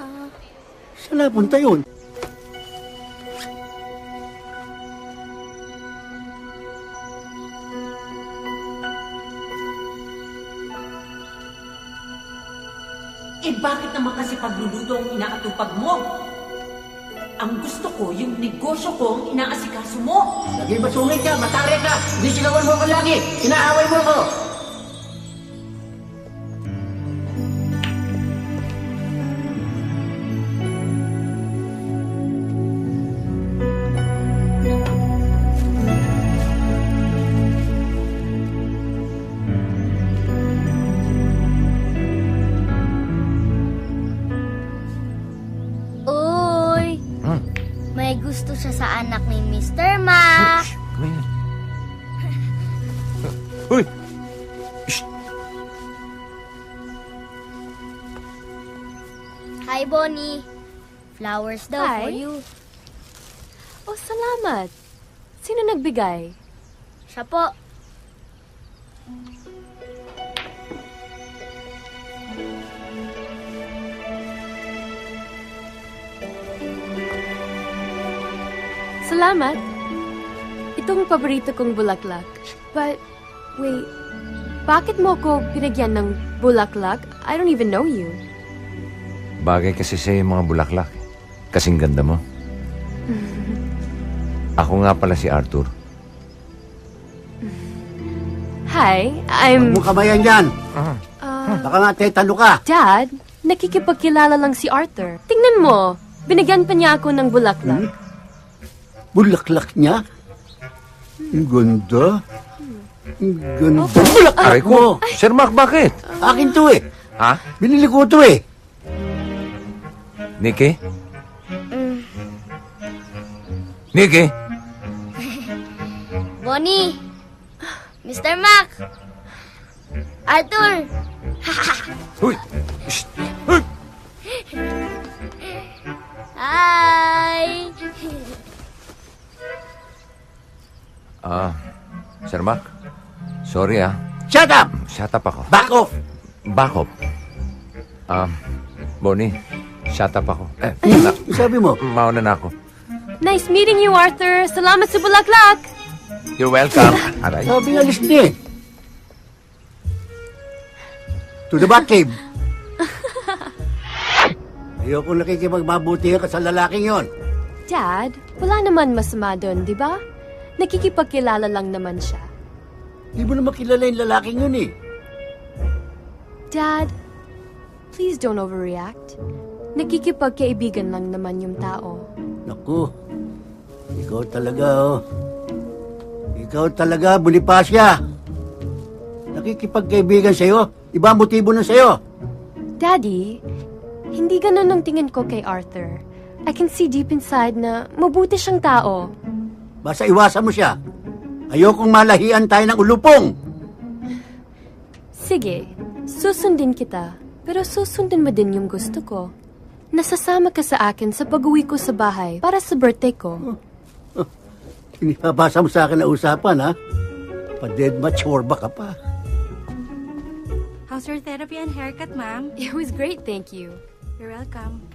Saan napunta yun? bakit naman kasi pagluluto ang inaatupag mo? Ang gusto ko, yung negosyo ko ang inaasikaso mo. Naging masungit ka, matari ka. Hindi sigawan mo ko lagi. Inaaway mo ko. Uy! May gusto siya sa anak ni Mr. Mac. Uy! Hi, Bonnie. Flowers daw Hi. for you. Oh, salamat. Sino nagbigay? Siya po. Salamat. Itong paborito kong bulaklak. But, wait. Bakit mo ko pinagyan ng bulaklak? I don't even know you. Bagay kasi sa'yo yung mga bulaklak. Kasing ganda mo. Ako nga pala si Arthur. Hi, I'm... Huwag mo kamayan dyan. Baka nga tetalo ka. Dad, nakikipagkilala lang si Arthur. Tingnan mo, binigyan pa niya ako ng bulaklak. Bulaklak niya? Ang ganda. Ang ganda. Bulaklak Aray mo. ko. Sir Mac, bakit? Akin to eh. Ha? Binili ko to eh. Nikki? Nikki? Bonnie. Mr. Mac. Arthur. Uy! Shh! Uy! Hi. Sir Mac? Sorry Shut up! Shut up ako. Back off! Back up. Bonnie, shut up ako. Sabi mo? Mauna na ako. Nice meeting you, Arthur. Salamat sa bulaklak. You're welcome. Aray. Sabi nga alis niya eh. To the Batcave. Ayoko nakikipagmabuti ka sa lalaking yon. Dad, wala naman masama doon, di ba? Nakikipagkilala lang naman siya. Di mo naman kilala yung lalaking yun eh. Dad, please don't overreact. Nakikipagkaibigan lang naman yung tao. Naku, ikaw talaga oh. Ikaw talaga, Bonifacia. Nakikipagkaibigan sa'yo. Iba ang motibo na sa'yo. Daddy, hindi ganun ang tingin ko kay Arthur. I can see deep inside na mabuti siyang tao. Basta iwasan mo siya. Ayokong malahian tayo ng ulupong. Sige, susundin kita. Pero susundin mo din yung gusto ko. Nasasama ka sa akin sa pag-uwi ko sa bahay para sa birthday ko. Inipabasa mo sa akin na usapan, ha? Pa-dead mature ba ka pa? How's your therapy and haircut, ma'am? It was great, thank you. You're welcome.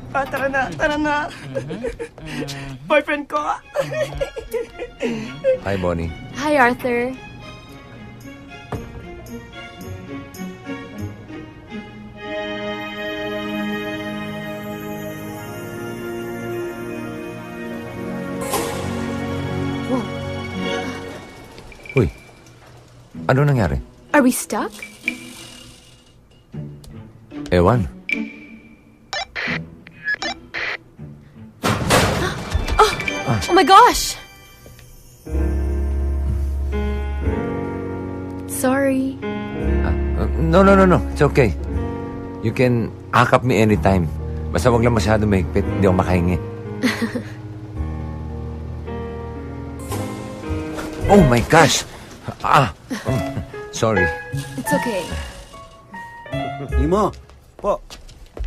Tara na, tara na. Boyfriend ko. Hi, Bonnie. Hi, Arthur. Uy, ano nangyari? Are we stuck? Ewan. Oh my gosh! Sorry. No. It's okay. You can akap me anytime. Basta wag lang masyado mahigpit. Hindi ako makahingi. Oh my gosh! Sorry. It's okay. Imo, Po,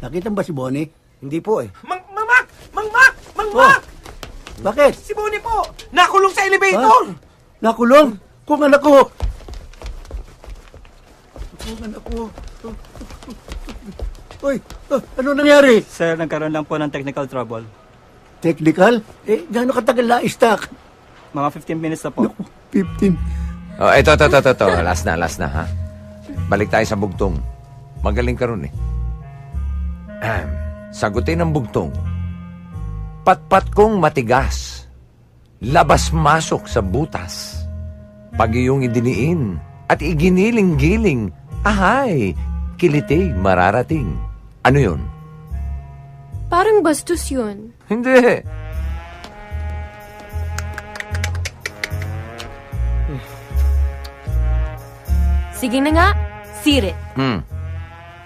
nakita mo ba si Bonnie? hindi po eh. Mang Mac! Bakit? Si Bonnie po! Nakulong sa elevator! Nakulong? Kung anak ko! Kung anak ko! Uy, ano nangyari? Sir, nagkaroon lang po ng technical trouble. Technical? Eh, gaano katagal na stock? Mga 15 minutes na po. 15. Oh, ito. Last na, ha? Balik tayo sa bugtong. Magaling ka ron, eh. Sagutin ang bugtong. Patpat kong matigas, labas-masok sa butas. Pag iyong idiniin at iginiling-giling, ahay, kiliti mararating. Ano yun? Parang bastos yun. Hindi. Sige na nga, sirit.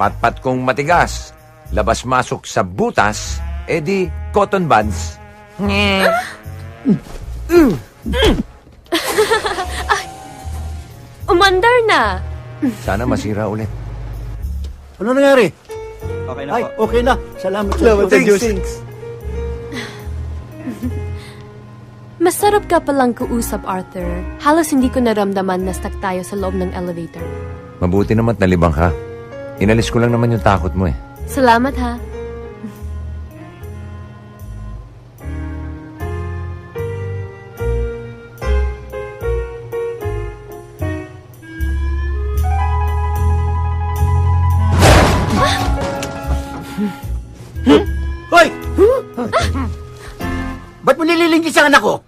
Patpat kong matigas, labas-masok sa butas, edi cotton buds. Umandar na. Sana masira ulit. Ano nangyari? Okay na Ay, po. okay na. Salamat Salamat sa Diyos. Masarap ka palang kausap, Arthur. Halos hindi ko naramdaman na stuck tayo sa loob ng elevator. Mabuti naman at nalibang ka. Inalis ko lang naman yung takot mo, eh. Salamat, ha? Hoy! Ba't mo nililingkis ang anak ko?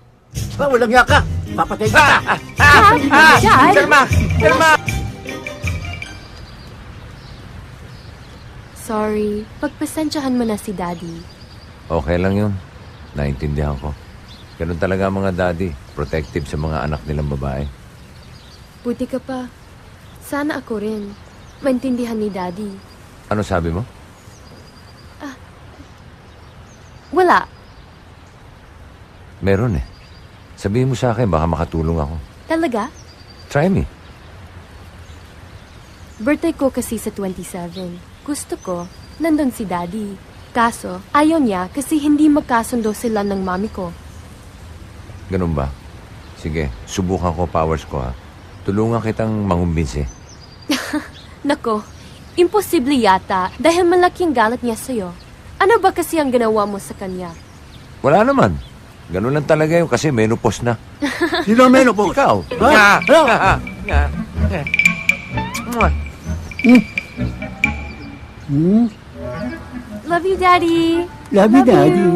Walang yaka. Papatay ka. Dad? Sir Mac! Sorry. Pagpasensyahan mo na si Daddy. Okay lang yun. Naintindihan ko. Ganun talaga ang mga daddy. Protective sa mga anak nilang babae. Buti ka pa. Sana ako rin. Maintindihan ni Daddy. Ano sabi mo? Wala. Meron, eh. Sabihin mo sa akin, baka makatulong ako. Talaga? Try me. Birthday ko kasi sa 27. Gusto ko, nandun si Daddy. Kaso, ayaw niya kasi hindi magkasundo sila ng mami ko. Ganun ba? Sige, subukan ko powers ko, ha. Tulungan kitang mangumbinsi. Nako, imposible yata dahil malaki ang galit niya sa'yo. Ano ba kasi ang ginawa mo sa kanya? Wala naman. Ganun lang talaga yun kasi menopause na. Sino ang menopause? Ikaw. Ha? Love you, Daddy. Love you, Daddy.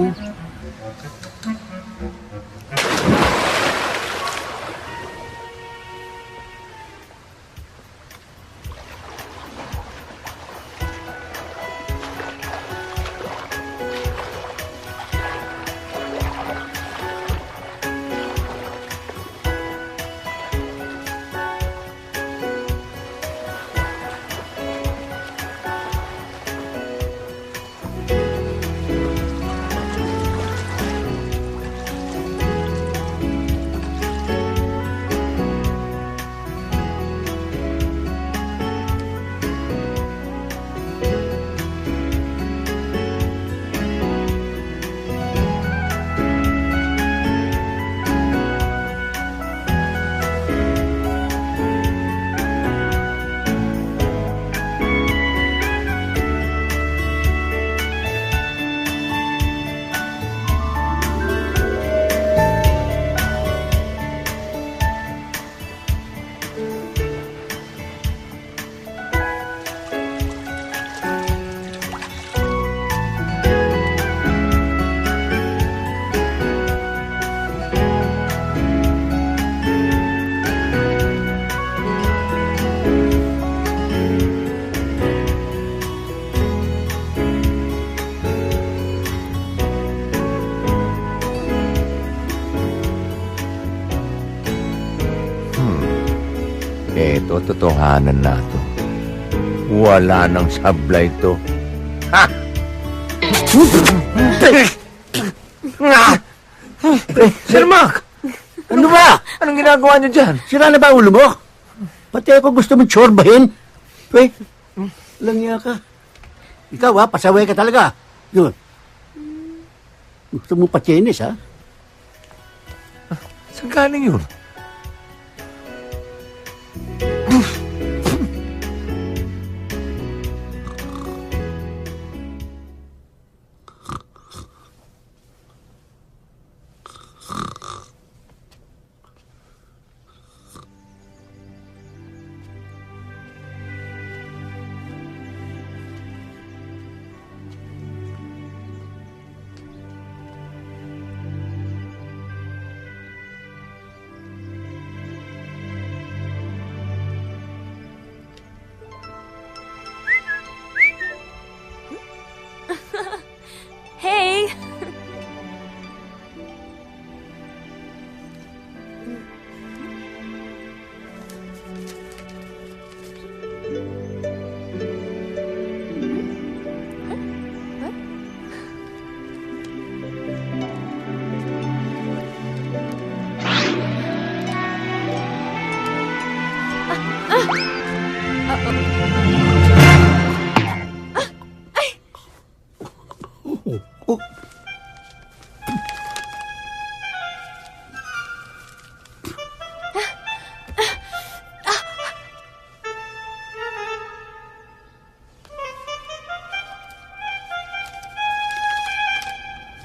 Eto, totohanan na to. Wala nang sablay to. Ha! Sir Mac! Ano ba? Anong ginagawa niyo dyan? Sira na ba ulo mo? Pati ako gusto mong tsorbahin. Langya ka. Ikaw ha, pasaway ka talaga. Yun. Gusto mo patyenis ha? Saan galing yun?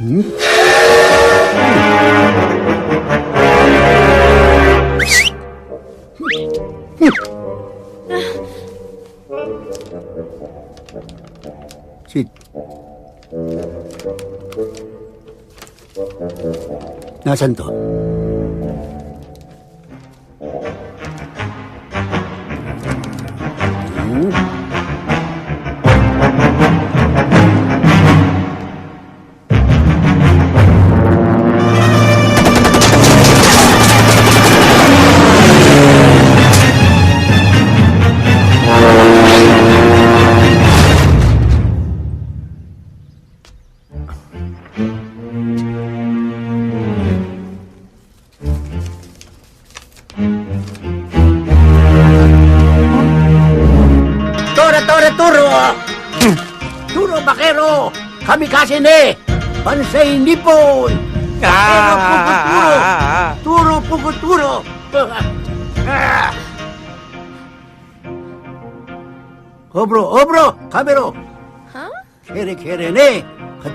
Sit. Nasaan to? Turo! Turo, bakero! Kamikaze ne! Pansay Nippon! Bakero, puguturo! Turo, puguturo! Obro! Kamero! Huh? Kere ne!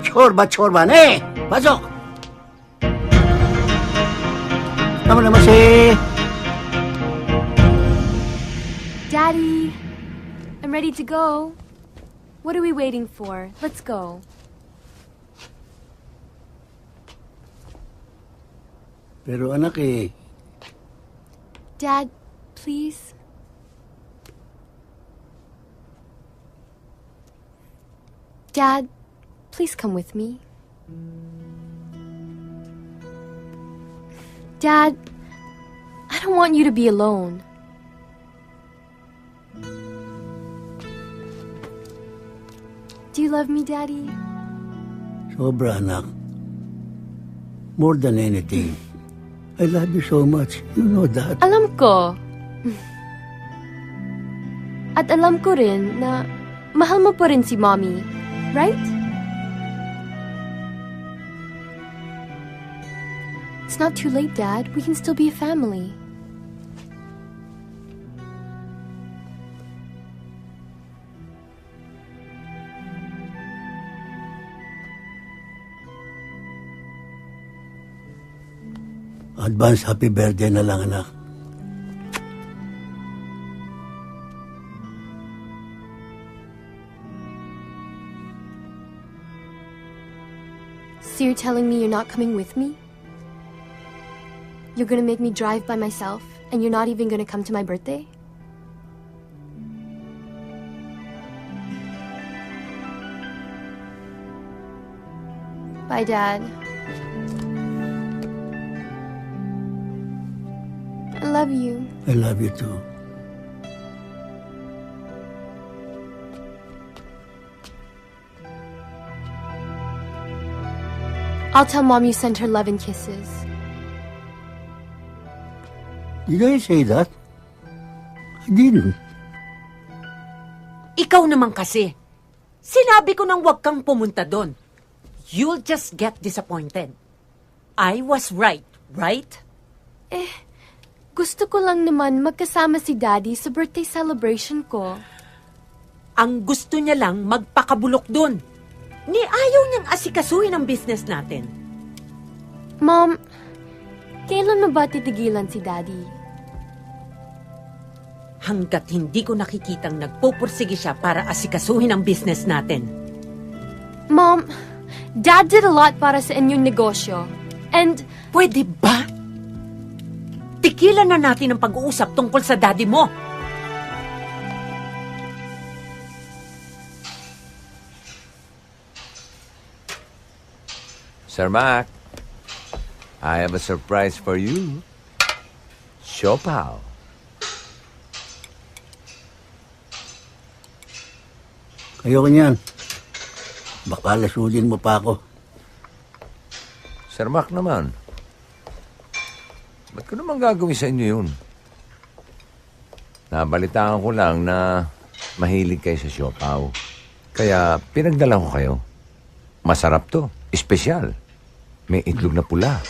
Chorba ne! Pasok! Naman si... Daddy, I'm ready to go. What are we waiting for? Let's go. Pero anak Dad, please. Dad, please come with me. Dad, I don't want you to be alone. Do you love me, Daddy? Sobra, anak. More than anything. I love you so much. You know that. Alam ko. At alam ko rin na mahal mo pa rin si Mommy. Right? It's not too late, Dad. We can still be a family. Advance happy birthday na lang, anak. So you're telling me you're not coming with me? You're gonna make me drive by myself, and you're not even gonna come to my birthday? Bye, Dad. I love you. I love you too. I'll tell Mom you sent her love and kisses. Did I say that? I didn't. Ikaw naman kasi. Sinabi ko nang huwag kang pumunta doon. You'll just get disappointed. I was right? Gusto ko lang naman magkasama si Daddy sa birthday celebration ko. Ang gusto niya lang magpakabulok doon. Ni ayaw niyang asikasuhin ang business natin. Mom, kailan mo ba titigilan si Daddy? Hanggat hindi ko nakikitang nagpupursige siya para asikasuhin ang business natin. Mom, Dad did a lot para sa inyong negosyo. And... Pwede ba? Tigilan na natin ang pag-uusap tungkol sa daddy mo. Sir Mac, I have a surprise for you. Siopaw. Ayoko niyan. Baka lasudin mo pa ako. Sir Mac naman. Ba't ko naman gagawin sa inyo yun? Nabalitaan ko lang na mahilig kayo sa siopaw. Kaya pinagdala ko kayo. Masarap to. Espesyal. May itlog na pula.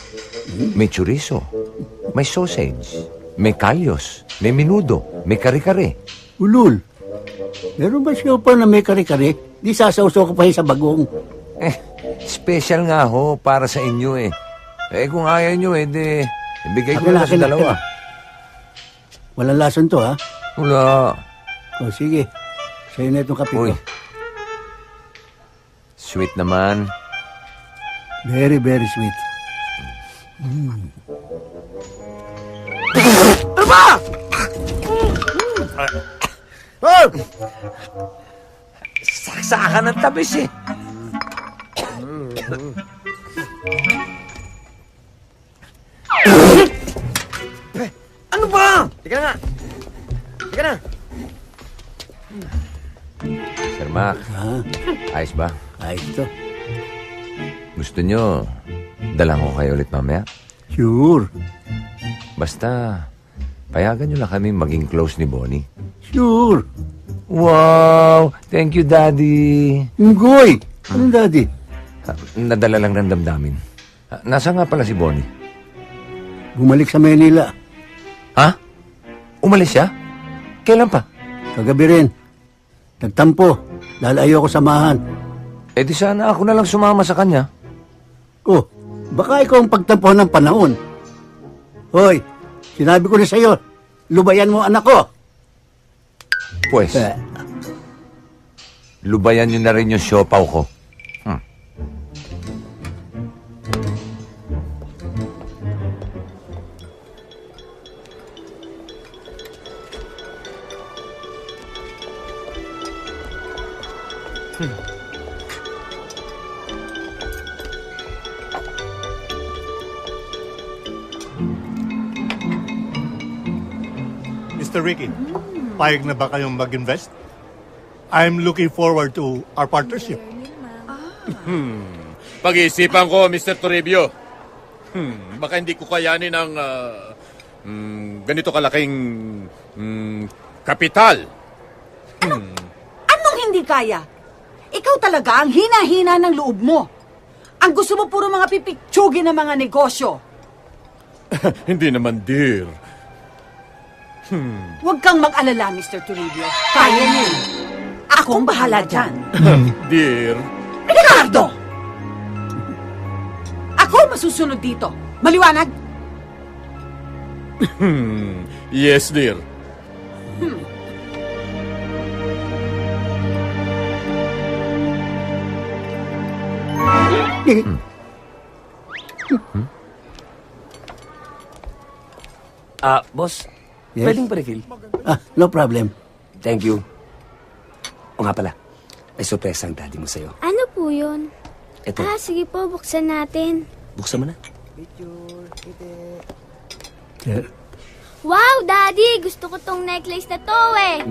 May chorizo. May sausage. May kalyos. May minudo. May kare-kare. Ulul. Meron ba siya pa na may kare-kare? Di sasawsaw ko pa sa bagong. Special nga ho para sa inyo eh. Eh kung ayaw nyo eh, di ibigay ko na sa dalawa. Walang lason to, ha? Wala. O, sige. Sa'yo na itong kape ko. Uy. Sweet naman. Very, very sweet. Ano ba? Oh! Saksakan ng tabis eh. Ano ba? Teka na nga. Teka na. Sir Mac, ayos ba? Ayos to. Gusto nyo, dalang ko kayo ulit mamaya? Sure. Basta, payagan nyo lang kami maging close ni Bonnie. Sure. Wow! Thank you, Daddy. Ngoy! Anong daddy? Nadala lang ng damdamin. Nasa nga pala si Bonnie? Bumalik sa Manila. Ha? Umalis siya? Kailan pa? Kagabi rin. Nagtampo. Dahil ayoko samahan. Eh di sana ako na lang sumama sa kanya. Oh, baka ikaw ang pagtampuhan ng panahon. Hoy, sinabi ko na sa'yo, lubayan mo anak ko. Pues, lubayan nyo na rin yung siopaw ko. Mr. Ricky, payag na ba kayong mag-invest? I'm looking forward to our partnership. Pag-iisipan ko, Mr. Toribio. Baka hindi ko kayanin ang ganito kalaking kapital. Anong hindi kaya? Ikaw talaga ang hina-hina ng loob mo. Ang gusto mo puro mga pipitsugin ng mga negosyo. Hindi naman, dear. Huwag kang mag-alala, Mr. Toribio. Kaya niyo. Akong bahala dyan. Dear. Ricardo! Ako masusunod dito. Maliwanag? Yes, dear. Boss, Yes? pwedeng pa-refill? No problem. Thank you. O nga pala, may sorpresa ang daddy mo sa'yo. Ano po yun? Ito, Sige po, buksan natin. buksan mo na. Wow, Daddy! Gusto ko tong necklace na to eh.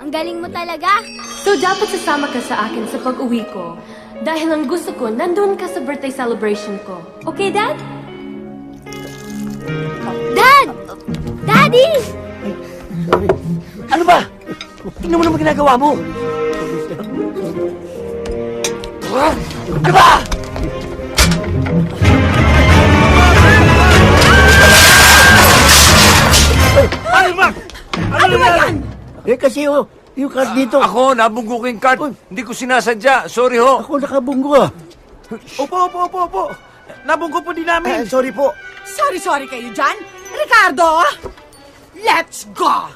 Ang galing mo talaga. So, dapat sasama ka sa akin sa pag-uwi ko. Dahil ang gusto ko, nandun ka sa birthday celebration ko. Okay, Dad? Dad! Daddy! Ano ba? Tingnan mo naman ginagawa mo. Ano ba? Ay, Mac! Ano ba yan? Eh kasi yung card dito. Ako, nabunggo ko yung card. Hindi ko sinasadya. Sorry ho. Ako nakabunggo ah. Opo. Nabunggo po din namin. Sorry po. Sorry kayo dyan. Ricardo! Let's go!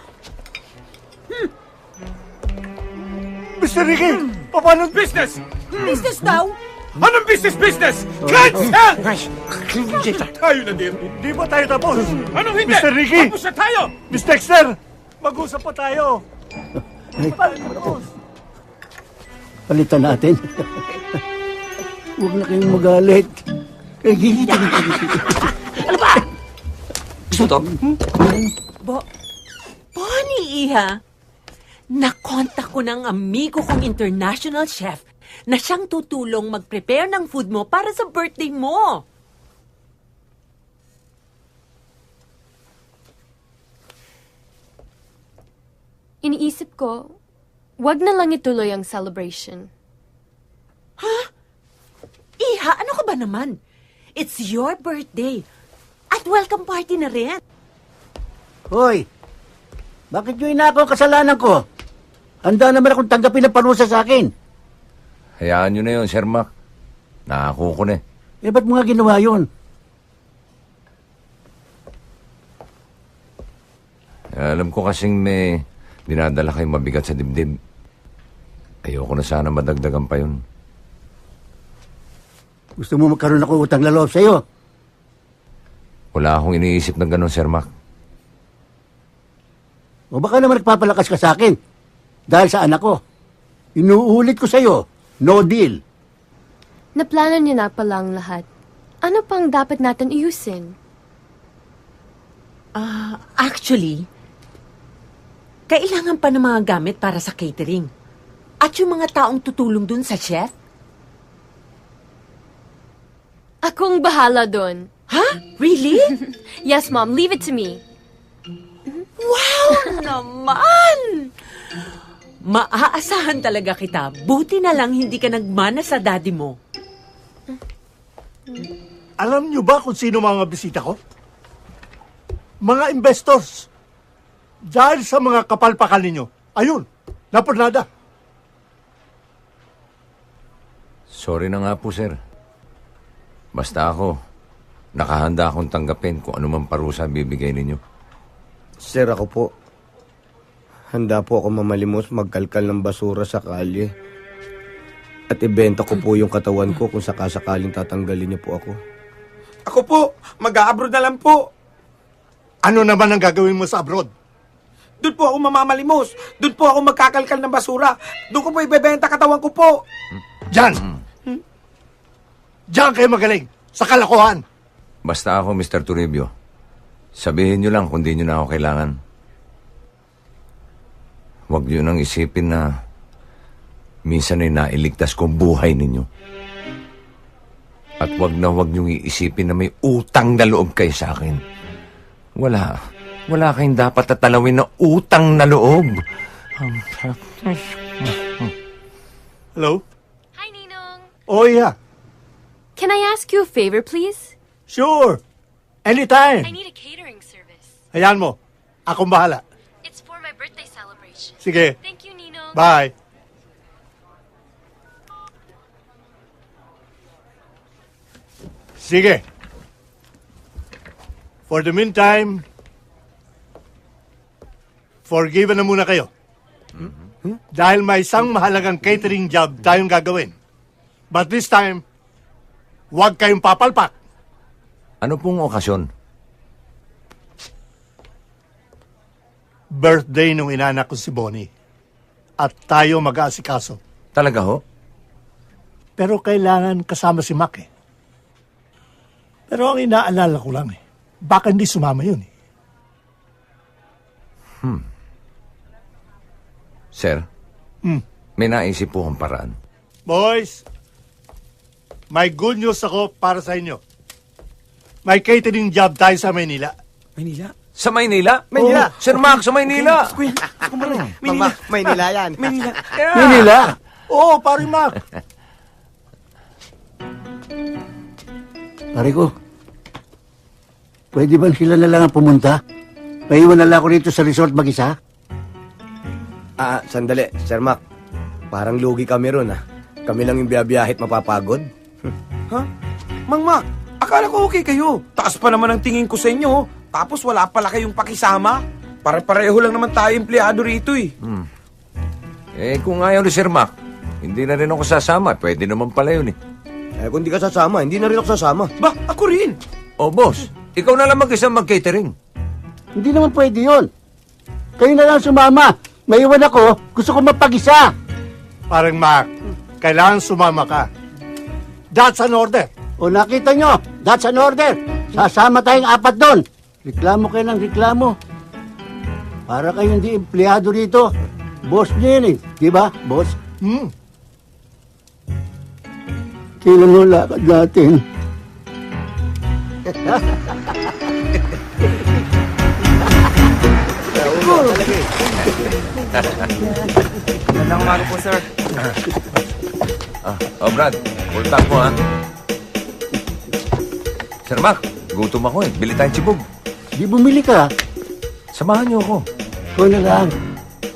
Mr. Ricky, paano? Business! Business daw? Anong business? Cancel! Tayo na, dear. Di ba tayo tapos? Anong hindi? Mr. Ricky! Tapos na tayo! Miss Dexter! Mag-usap pa tayo! Palitan natin. Huwag na kayong magalit. Ano ba? Gusto mo to? Bonnie, Iha. Nakontak ko ng amigo kong international chef na siyang tutulong mag-prepare ng food mo para sa birthday mo. Iniisip ko, wag na lang ituloy ang celebration. Iha, ano ka ba naman? It's your birthday. At welcome party na rin. Hoy, bakit nyo inako ang kasalanan ko? Handa naman akong tanggapin ang parusa sa akin. Hayaan nyo na yun, Sir Mac. Nangako ko na eh. Eh, ba't mo nga ginawa yun? Alam ko kasing may dinadala kayong mabigat sa dibdib. Ayoko na sana madagdagan pa yun. Gusto mo magkaroon ako utang na loob sa'yo? Wala akong iniisip ng ganun, Sir Mac. O baka naman nagpapalakas ka sa akin dahil sa anak ko. Inuulit ko sa'yo, no deal. Naplano niyo na palang lahat. Ano pang dapat natin iusin? Actually, kailangan pa ng mga gamit para sa catering. At yung mga taong tutulong dun sa chef. Akong bahala doon. Ha? Really? Yes, Mom. Leave it to me. Wow naman! Maaasahan talaga kita. Buti na lang hindi ka nagmana sa daddy mo. Alam niyo ba kung sino mga bisita ko? Mga investors. Dahil sa mga kapalpakan ninyo. Ayun, napunada. Sorry na nga po, sir. Basta ako, nakahanda akong tanggapin kung anumang parusa bibigay ninyo. Sir, ako po. Handa po ako mamalimos magkalkal ng basura sa kalye. At ibenta ko po yung katawan ko kung sakasakaling tatanggalin niyo po ako. Ako po, mag-a-abroad na lang po. Ano naman ang gagawin mo sa abroad? Doon po ako mamamalimos. Doon po ako magkakalkal ng basura. Doon ko po ibebenta katawan ko po. Diyan! Diyan kayo magaling. Sa kalokohan. Basta ako, Mr. Toribio. Sabihin nyo lang kung di nyo na ako kailangan. Huwag nyo nang isipin na minsan ay nailigtas ko ang buhay ninyo. At huwag nyong iisipin na may utang na loob kayo sa akin. Wala kayong dapat tatalawin na utang na loob. Hello? Hi, Ninong. Oh, yeah. Can I ask you a favor, please? Sure. Anytime. I need a catering service. Hayaan mo. Akong bahala. It's for my birthday celebration. Sige. Thank you, Ninong. Bye. Sige. For the meantime, forgiven na muna kayo. Dahil may isang mahalagang catering job tayong gagawin. But this time, huwag kayong papalpak. Ano pong okasyon? Birthday nung inanak ko si Bonnie. At tayo mag-aasikaso. Talaga ho? Pero kailangan kasama si Mac eh. Pero ang inaalala ko lang eh, baka hindi sumama yun eh. Sir, may naisip po akong paraan. Boys, may good news ako para sa inyo. May catering job tayo sa Maynila. Maynila? Sa Maynila? Maynila. Sir Mac, sa Maynila. Kuya, Maynila. Maynila yan. Maynila. Maynila? Oo, pare Mac. Pare ko, pwede ba sila na lang ang pumunta? Maiwan na lang ako dito sa resort mag-isa? Sandali, Sir Mac. Parang lugi kami ron, Kami lang yung biyabiyahit mapapagod. Ha? Mang Mac, akala ko okay kayo. Taas pa naman ang tingin ko sa inyo. Tapos wala pala kayong pakisama. Pare-pareho lang naman tayo empleyado rito eh. Kung ayaw ni Sir Mac, hindi na rin ako sasama. Pwede naman pala yun eh. Kung di ka sasama, hindi na rin ako sasama. Ba, ako rin. O boss, ikaw na lang mag-isang mag-catering. Hindi naman pwede yun. Kayo na lang sumama. Maiwan ako, gusto ko mapag-isa. Parang Mac, kailangan sumama ka. That's an order. O nakita nyo, that's an order. Sasama tayong 4 doon. Reklamo kayo ng reklamo. Para kayo hindi empleyado rito. Boss nyo yun eh. Di ba, boss? Kailan mo lakad natin? Magandang umaga po, sir. Brad, full tank mo ha. Sir Mac, gutom ako eh. Bili tayong tsibog. Di bumili ka. Samahan niyo ako. Ikaw na lang.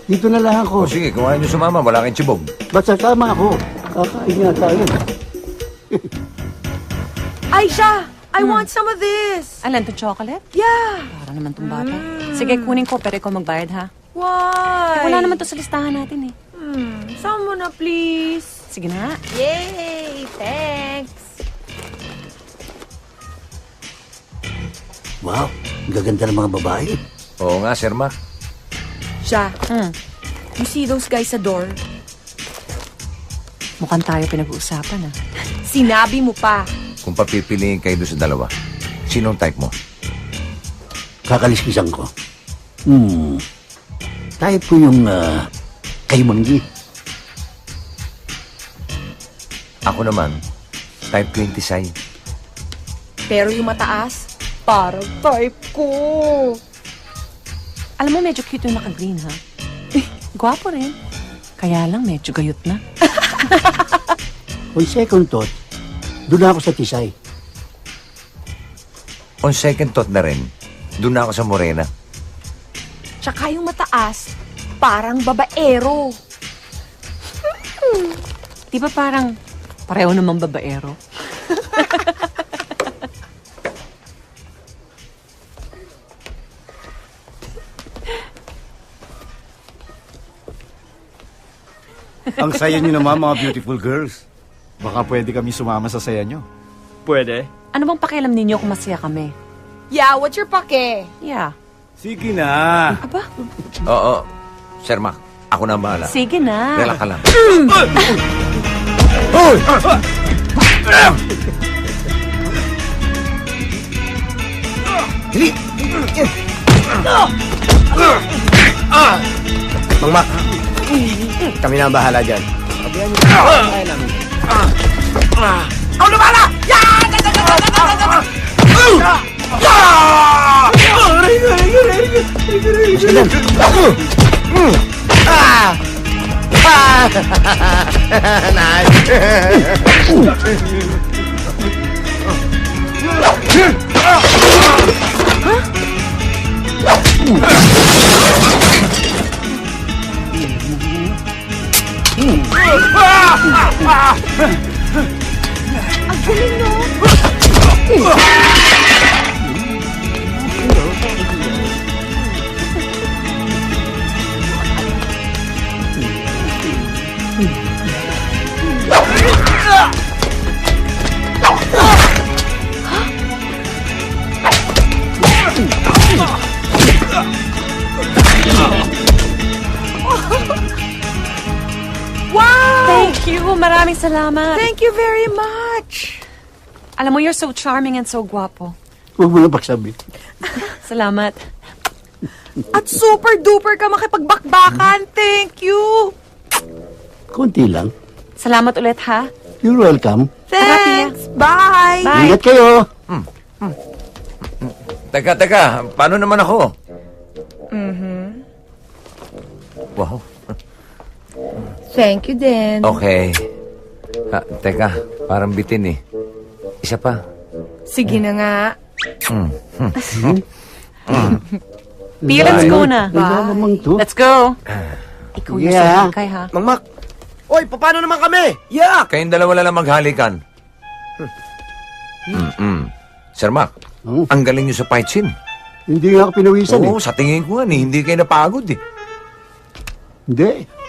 Dito na lang ako. O sige, kung ayaw niyo sumama, wala kayong tsibog. Basta sama ako. Kakain nga tayo. Aisha, I want some of this. Alan, to chocolate? Yeah. Para naman tong bata. Sige, kunin ko, pero ikaw magbayad, ha? Why? Wala naman to sa listahan natin, eh. Saan mo na, please? Sige na. Yay! Thanks. Wow, ang gaganda ng mga babae. Oo nga, Sir Mac. Siya, you see those guys sa door? Mukhang tayo pinag-uusapan, ha? Sinabi mo pa. Kung papipiliin kayo doon sa dalawa, sinong type mo? Kakaliskisan ko. Tayo po yung kayo manggi. Ako naman, type 26. Pero yung mataas, parang type ko. Alam mo, medyo cute yung naka-green, ha? Gwapo rin. Kaya lang, medyo gayot na. On second thought, doon ako sa Tisay. On second thought na rin, doon na ako sa Morena. Tsaka yung mataas, parang babaero. Di ba parang pareho namang babaero? Ang saya niyo naman, mga beautiful girls. Baka pwede kami sumama sa saya niyo. Pwede. Ano bang pakialam ninyo kung masaya kami? Yeah, what's your pake? Yeah. Sige na. Aba? Oo, Sir Mac, ako na ang bahala. Sige na. Relax ka lang. Mang Mac, kami na ang bahala dyan. Sabihan niyo na. Kaya namin. Ako na bala! Ang galing, no? Wow! Thank you. Maraming salamat. Thank you very much. Alam mo, you're so charming and so guwapo. Huwag mo na pagsabi. Salamat. At super duper ka makipagbakbakan. Thank you. Konti lang. Salamat ulit, ha? You're welcome. Thanks. Bye. Ingat kayo. Teka, paano naman ako? Wow. Thank you din. Okay. Teka, parang bitin eh. Isa pa. Sige na nga. Pia, let's go na. Let's go. Ikaw yung Yeah. sakay, ha? Mang Mac, oy, paano naman kami? Yeah! Kayong dalawa lang maghalikan. Sir Mac, ang galing nyo sa fight scene. Hindi nga ako pinawisan Oo, sa tingin ko nga eh, hindi kayo napagod eh. Hindi.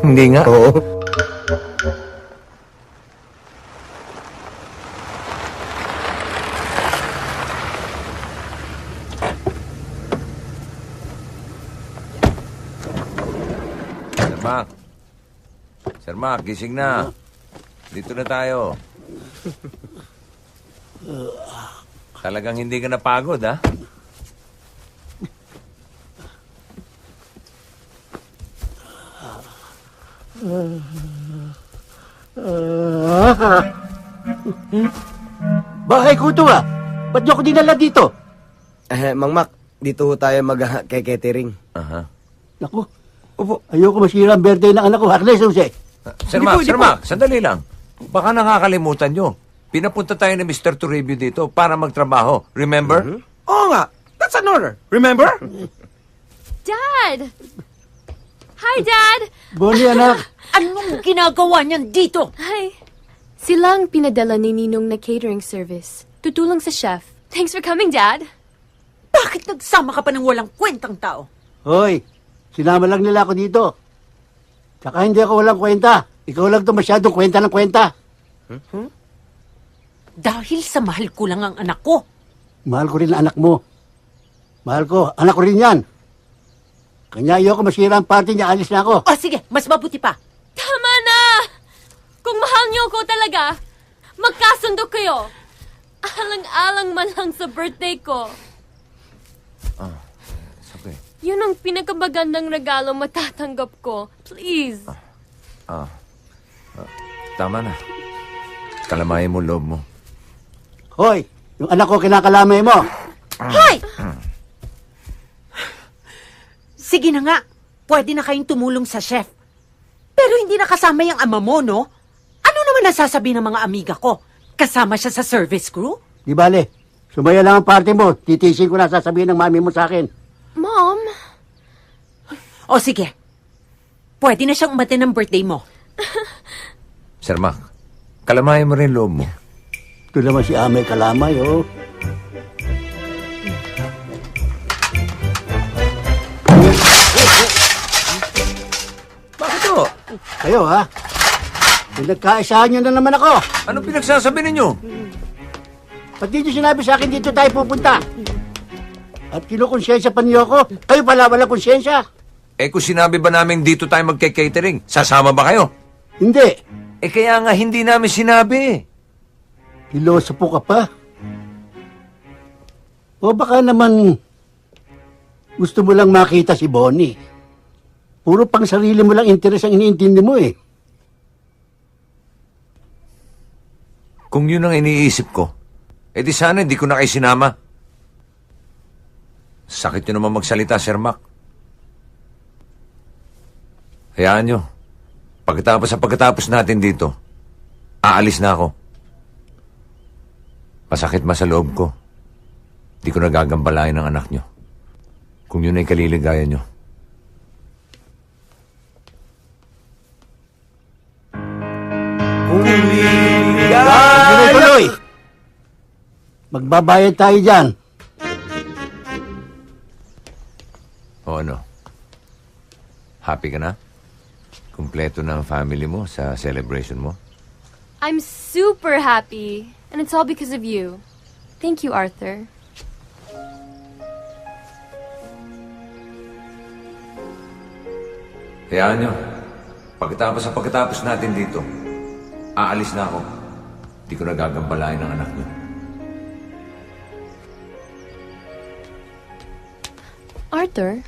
Hindi nga. Oo. Sir Mac, gising na. Dito na tayo. Talagang hindi ka napagod, ha? Bakay ko ito Ba't niyo ako dinala dito? Mang Mac, dito ho tayo mag-catering. Naku, ayoko masira ang birthday ng anak ko, Harles Jose. Sir Mac, sandali lang. Baka nakakalimutan nyo. Pinapunta tayo ni Mr. Toribio dito para magtrabaho. Remember? Oo nga. That's an order. Remember? Dad! Hi, Dad! Bonnie, anak. Anong ginagawa niyan dito? Hi. Sila ang pinadala ni Ninong na catering service. Tutulong sa chef. Thanks for coming, Dad. Bakit nagsama ka pa ng walang kwentang tao? Hoy, sinama lang nila ako dito. Tsaka hindi ako walang kwenta. Ikaw lang to masyadong kwenta ng kwenta. Dahil sa mahal ko lang ang anak ko. Mahal ko rin ang anak mo. Mahal ko, anak ko rin yan. Kanya ayoko masira ang party niya, alis na ako. O sige, mas mabuti pa. Tama na! Kung mahal niyo ko talaga, magkasundo kayo. Alang-alang man lang sa birthday ko. Sabi. Yun ang pinakamagandang regalo matatanggap ko. Please. Tama na. Kalamayin mo loob mo. Hoy, yung anak ko kinakalamay mo. Hoy! Sige na nga, pwede na kayong tumulong sa chef. Pero hindi nakasama yung ama mo, no? Ano naman nasasabi ng mga amiga ko? Kasama siya sa service crew? Di bale, sumaya lang ang party mo. Titisin ko na sasabihin ng mami mo sa akin. Mom? O sige, pwede na siyang umatin ng birthday mo. Sir Mac, kalamayin mo rin loob mo. Ito naman si Amay Kalamay, oh. Bakit to? Kayo, ha? Pinagkaisahan niyo na naman ako. Anong pinagsasabi ninyo? Pati niyo sinabi sa akin dito tayo pupunta. At kinukonsensya pa niyo ako. Kayo pala walang konsensya. Eh kung sinabi ba namin dito tayo magke-catering, sasama ba kayo? Hindi. Eh kaya nga hindi namin sinabi. Pilosopo ka pa. O baka naman gusto mo lang makita si Bonnie. Puro pang sarili mo lang interes ang iniintindi mo eh. Kung yun ang iniisip ko, eh di sana hindi ko na kayo sinama. Sakit nyo naman magsalita, Sir Mac. Hayaan nyo. Pagkatapos natin dito, aalis na ako. Masakit ma sa loob ko. Di ko nagagambalain ng anak nyo. Kung yun ay kaliligayan nyo. Tuloy! Magbabayad tayo dyan. O ano? Happy ka na? Kumpleto na ang family mo sa celebration mo? I'm super happy. And it's all because of you. Thank you, Arthur. Hayaan nyo. Pagkatapos natin dito, aalis na ako. Di ko nagagambalain ng anak nyo. Arthur?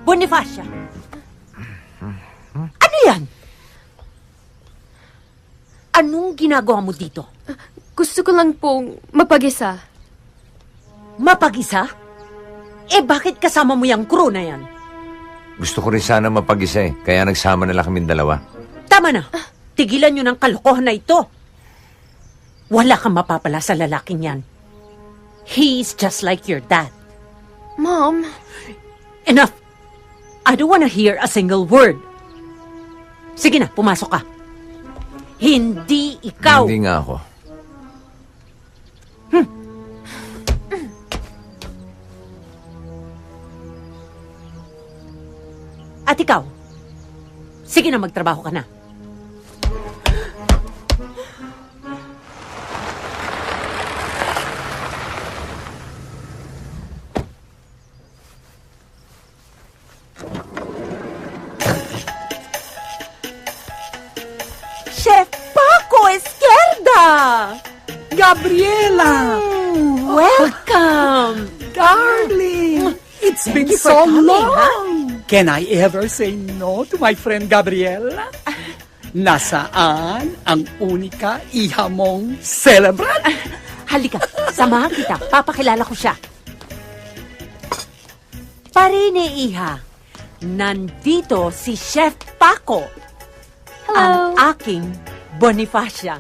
Bonifacia! Ano yan? Anong ginagawa mo dito? Gusto ko lang pong mapag-isa. Mapag-isa? Eh bakit kasama mo yung crew na yan? Gusto ko rin sana mapag-isa eh, kaya nagsama na lang kaming dalawa. Tama na! Tigilan nyo ng kalokohan na ito. Wala kang mapapala sa lalaking yan. He's just like your dad. Mom? Enough! I don't wanna hear a single word. Sige na, pumasok ka. Hindi ikaw. Hindi nga ako. At ikaw? Sige na, magtrabaho ka na. Chef Paco Esquerda! Gabriela! Welcome! Darling! It's been Thank you for so coming, long! Can I ever say no to my friend Gabriela? Nasaan ang unika iha mong celebrant? Halika, samahan kita. Papakilala ko siya. Parine, iha. Nandito si Chef Paco. Hello. Ang aking Bonifacia.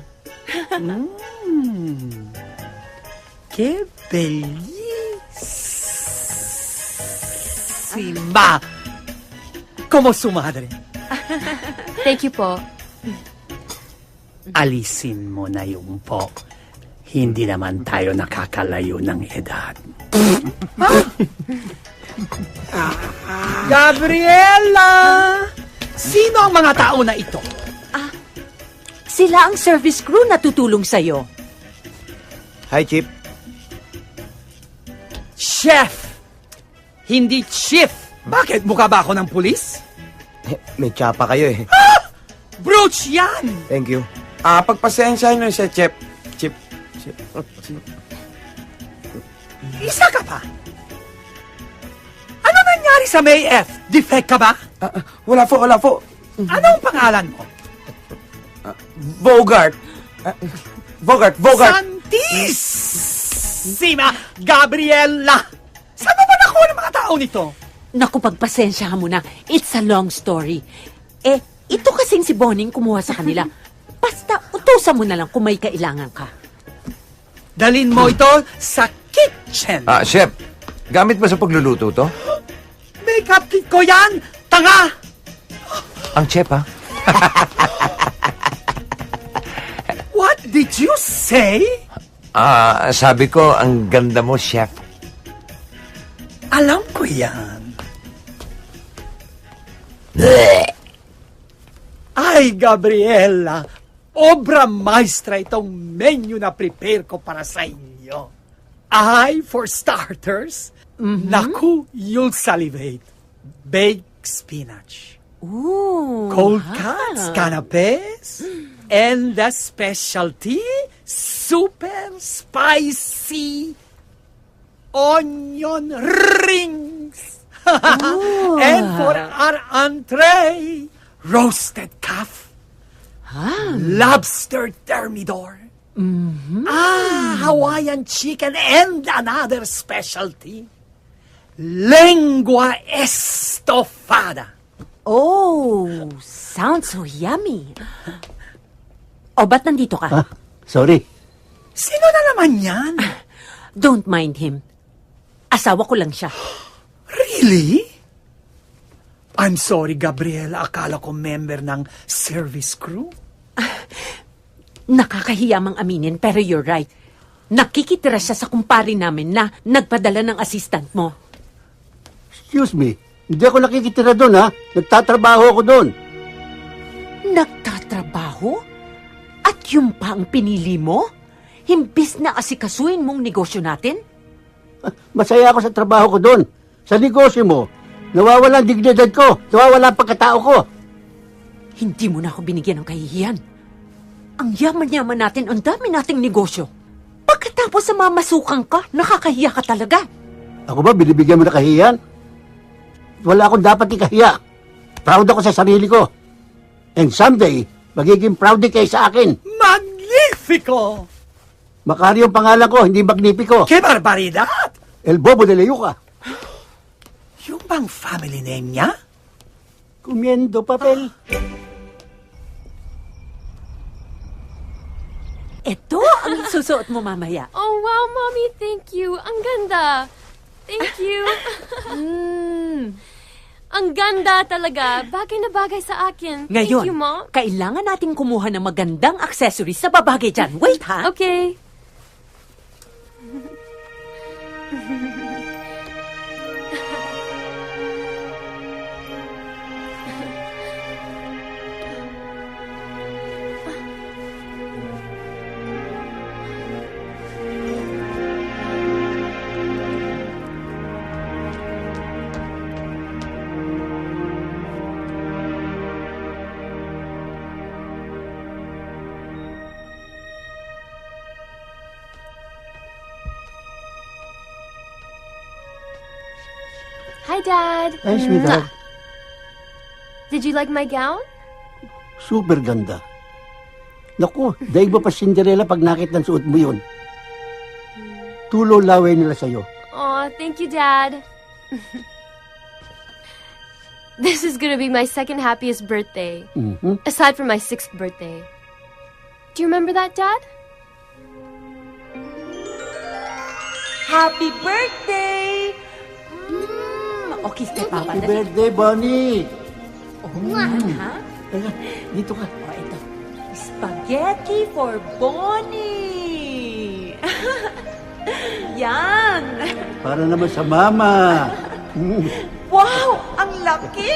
Qué bellísima. Como su madre. Thank you po. Alisin mo na yung po. Hindi naman tayo nakakalayo ng edad. Gabriela! Sino ang mga tao na ito? Sila ang service crew na tutulong sa'yo. Hi, Chip. Chef! Hindi chief! Bakit? Mukha ba ako ng pulis? May tsapa kayo eh. Brooch yan! Thank you. Pagpasensyahin nyo siya, Chip. Chip. Isa ka pa! Ano nangyari sa May F? Defect ka ba? Wala po. Anong pangalan mo? Bogart. Santissima Gabriela! Saan mo ba nakuha ng mga tao nito? Naku, pagpasensyahan mo na. It's a long story. Ito kasing si Boning kumuha sa kanila. Basta, utusan mo na lang kung may kailangan ka. Dalin mo ito sa kitchen. Chef, gamit ba sa pagluluto to? Makeup kit ko yan! Tanga! Ang chef, ha? What did you say? Sabi ko, ang ganda mo, chef. Alam ko yan. Ay, Gabriela, obra maestra itong menu na prepare ko para sa inyo. Ay, for starters, naku, you'll salivate. Baked spinach. Ooh. Cold cuts, canapes, and the specialty, super spicy onion rings. And for our entree, roasted calf, lobster thermidor, Hawaiian chicken, and another specialty, lengua estofada. Oh, sounds so yummy. O, ba't nandito ka? Sorry. Sino na naman yan? Don't mind him. Asawa ko lang siya. Really? I'm sorry, Gabriela. Akala ko member ng service crew. Nakakahiya mang aminin, pero you're right. Nakikitira siya sa kumpare namin na nagpadala ng assistant mo. Excuse me. Hindi ako nakikitira doon, ha? Nagtatrabaho ako doon. Nagtatrabaho? At yung pa ang pinili mo? Himbis na asikasuin mong negosyo natin? Masaya ako sa trabaho ko doon. Sa negosyo mo, nawawala ang dignidad ko. Nawawala ang pagkatao ko. Hindi mo na ako binigyan ng kahihiyan. Ang yaman-yaman natin, ang dami nating negosyo. Pagkatapos sa mamasukan ka, nakakahiya ka talaga. Ako ba, binibigyan mo na kahihiyan? Wala akong dapat ikahiya. Proud ako sa sarili ko. And someday, magiging proud din kayo sa akin. Magnifico! Macario ang pangalan ko, hindi Magnifico. ¡Qué barbaridad! El Bobo de Leyuca. Yung bang family name niya? Comiendo papel. Ito ang susuot mo mamaya. Oh, wow, Mommy. Thank you. Ang ganda. Thank you. Ang ganda talaga. Bagay na bagay sa akin. Ngayon, Thank you, Mom. kailangan nating kumuha ng magandang accessories sa babagay dyan. Wait, ha? Okay. Hi, Dad. Hi, sweetheart. Did you like my gown? Super ganda. Naku, daig ba pa Cinderella pag nakita ng suot mo yun? Tulo laway nila sa'yo. Aw, thank you, Dad. This is gonna be my second happiest birthday. Aside from my 6th birthday. Do you remember that, Dad? Happy birthday! O, kiss kay Papa. Happy birthday, Bonnie! Oo nga, ha? Teka, dito ka. O, ito. Spaghetti for Bonnie! Yan! Para naman sa mama. Wow! Ang laki!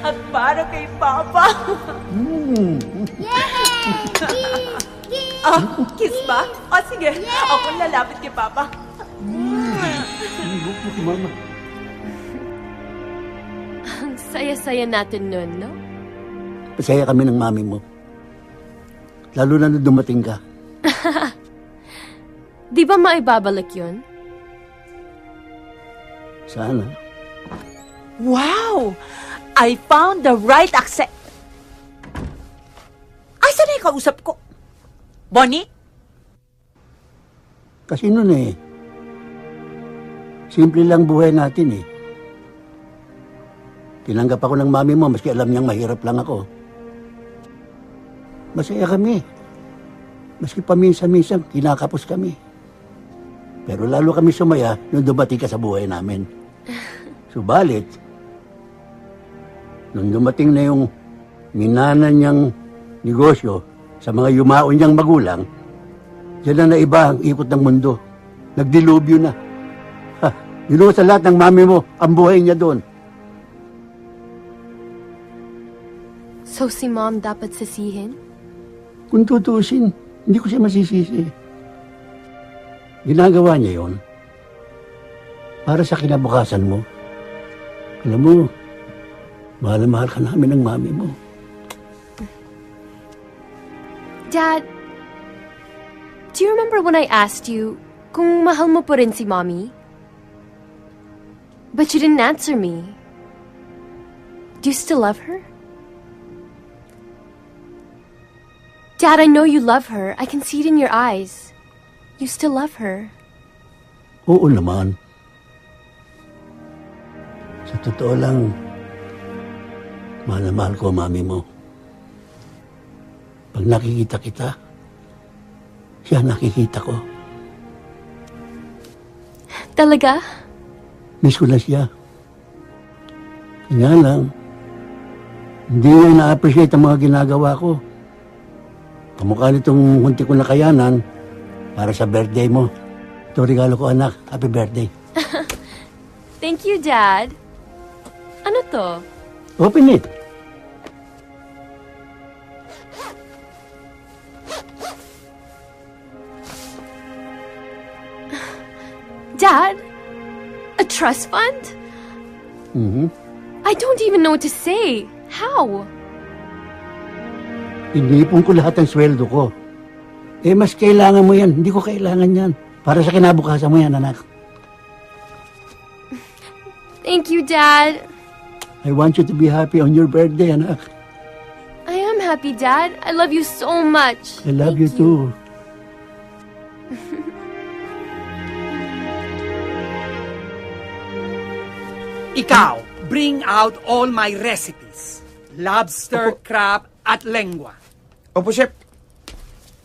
At para kay Papa. Oh, kiss ba? O, sige. Ako lalapit kay Papa. Mama. Ang saya-saya natin nun, no? Masaya kami ng mami mo. Lalo na nung dumating ka. Di ba maibabalik yun? Sana. Wow! I found the right accent. Asa na yung kausap ko? Bonnie? Kasi nun simple lang buhay natin Tinanggap ako ng mami mo, maski alam niyang mahirap lang ako. Masaya kami. Maski paminsan-minsan, kinakapos kami. Pero lalo kami sumaya nung dumating ka sa buhay namin. Subalit, nung dumating na yung minana niyang negosyo sa mga yumaon niyang magulang, diyan na naiba ang ikot ng mundo. Nagdilubyo na. Yun sa lahat ng mami mo, ang buhay niya doon. So si Mom dapat sisihin? Kung tutuusin, hindi ko siya masisisi. Ginagawa niya yon para sa kinabukasan mo. Alam mo, mahal na mahal ka namin ng mami mo. Dad, do you remember when I asked you kung mahal mo pa rin si Mommy? But you didn't answer me. Do you still love her? Dad, I know you love her. I can see it in your eyes. You still love her. Oo naman. Sa totoo lang, mahal na mahal ko ang mami mo. Pag nakikita kita, siya nakikita ko. Talaga? Miss ko na siya. Kaya lang, hindi niya na-appreciate ang mga ginagawa ko. Kamukha nitong hunti ko na kayanan para sa birthday mo. Ito regalo ko, anak. Happy birthday. Thank you, Dad. Ano to? Open it. Dad? A trust fund? Mhm. I don't even know what to say. How? Inipon ko lahat ng sweldo ko. Mas kailangan mo yan. Hindi ko kailangan yan. Para sa kinabukasan mo yan, anak. Thank you, Dad. I want you to be happy on your birthday, anak. I am happy, Dad. I love you so much. I love you too. Ikaw, bring out all my recipes. Lobster, crab, at lengua. Opo, Chef.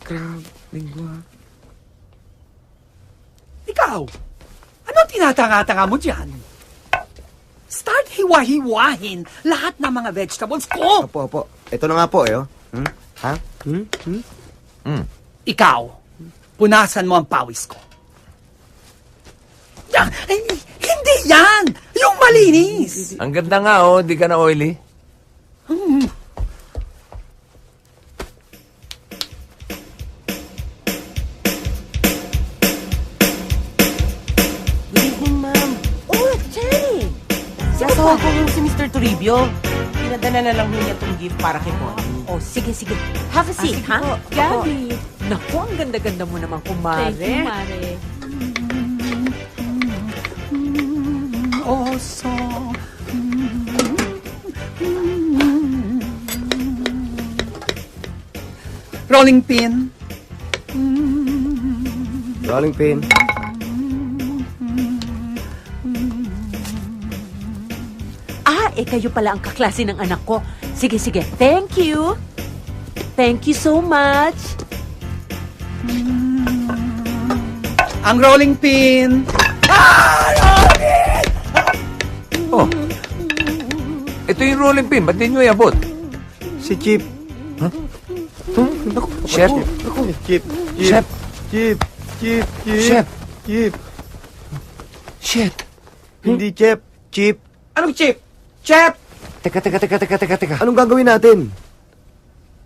Crab, lingua. Ikaw, ano tinatanga-tanga mo dyan? Start hiwa-hiwahin lahat ng mga vegetables ko. Opo. Ito na nga po, Ha? Ikaw, punasan mo ang pawis ko. Hindi yan! Yung malinis! Ang ganda nga, di ka na oily. Good evening, ma'am. Oh, Cherry! Sasawag ko yung si Mr. Toribio. Pinadala na lang niya itong gift para kay Bonnie. Oh, sige. Have a seat, sige ha? po. Gabi. Naku, ang ganda-ganda mo naman, kumare. Thank you, Mare. Oso. Rolling pin. Rolling pin. Kayo pala ang kaklase ng anak ko. Sige. Thank you. Thank you so much. Ang rolling pin! Oh. Ito yung rolling pin. Ba't di nyo iabot? Si Chip. Huh? Chef? Chip. Chef? Chip. Chef? Chip. Shit. Hindi Chip. Chip. Anong chip? Chef! Teka. Anong gagawin natin?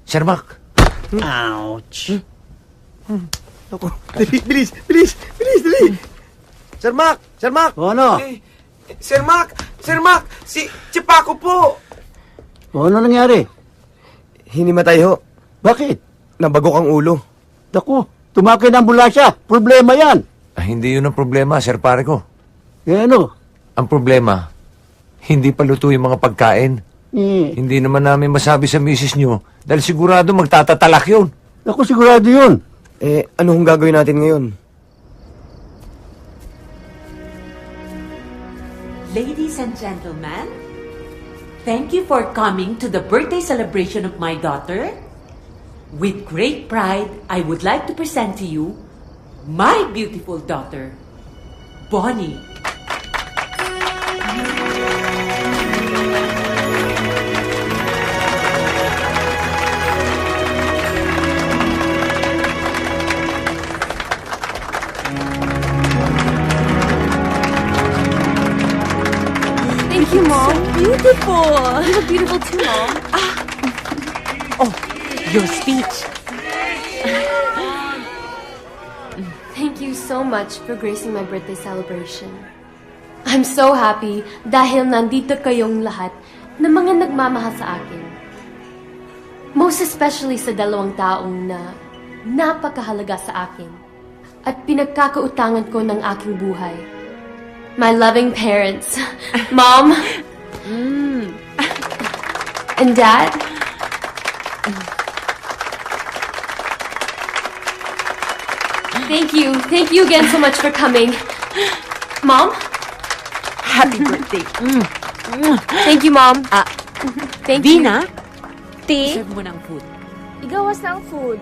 Sir Mac. Ouch. Ako. Bilis. Sir Mac! O ano? Sir Mac! Si Paco po! O ano nangyari? Hinimatay ho. Bakit? Nabagok ang ulo. Naku, tumakay ng ambulansya. Problema yan. Hindi yun ang problema, Sir Pare ko. Eh ano? Ang problema, hindi pa luto yung mga pagkain. Hindi naman namin masabi sa misis nyo dahil sigurado magtatatalak yun. Naku, sigurado yun. Anong gagawin natin ngayon? Ladies and gentlemen, thank you for coming to the birthday celebration of my daughter. With great pride, I would like to present to you my beautiful daughter, Bonnie. Thank you, Mom. Beautiful. You look beautiful too, Mom. Oh, your speech. Thank you so much for gracing my birthday celebration. I'm so happy dahil nandito kayong lahat na mga nagmamahal sa akin. Most especially sa dalawang taong na napakahalaga sa akin at pinagkakautangan ko ng aking buhay. My loving parents, Mom, and Dad. Thank you again so much for coming. Mom? Happy birthday. Thank you, Mom. Thank you. Vina, Tea? serve mo ng food. Igawas ng food.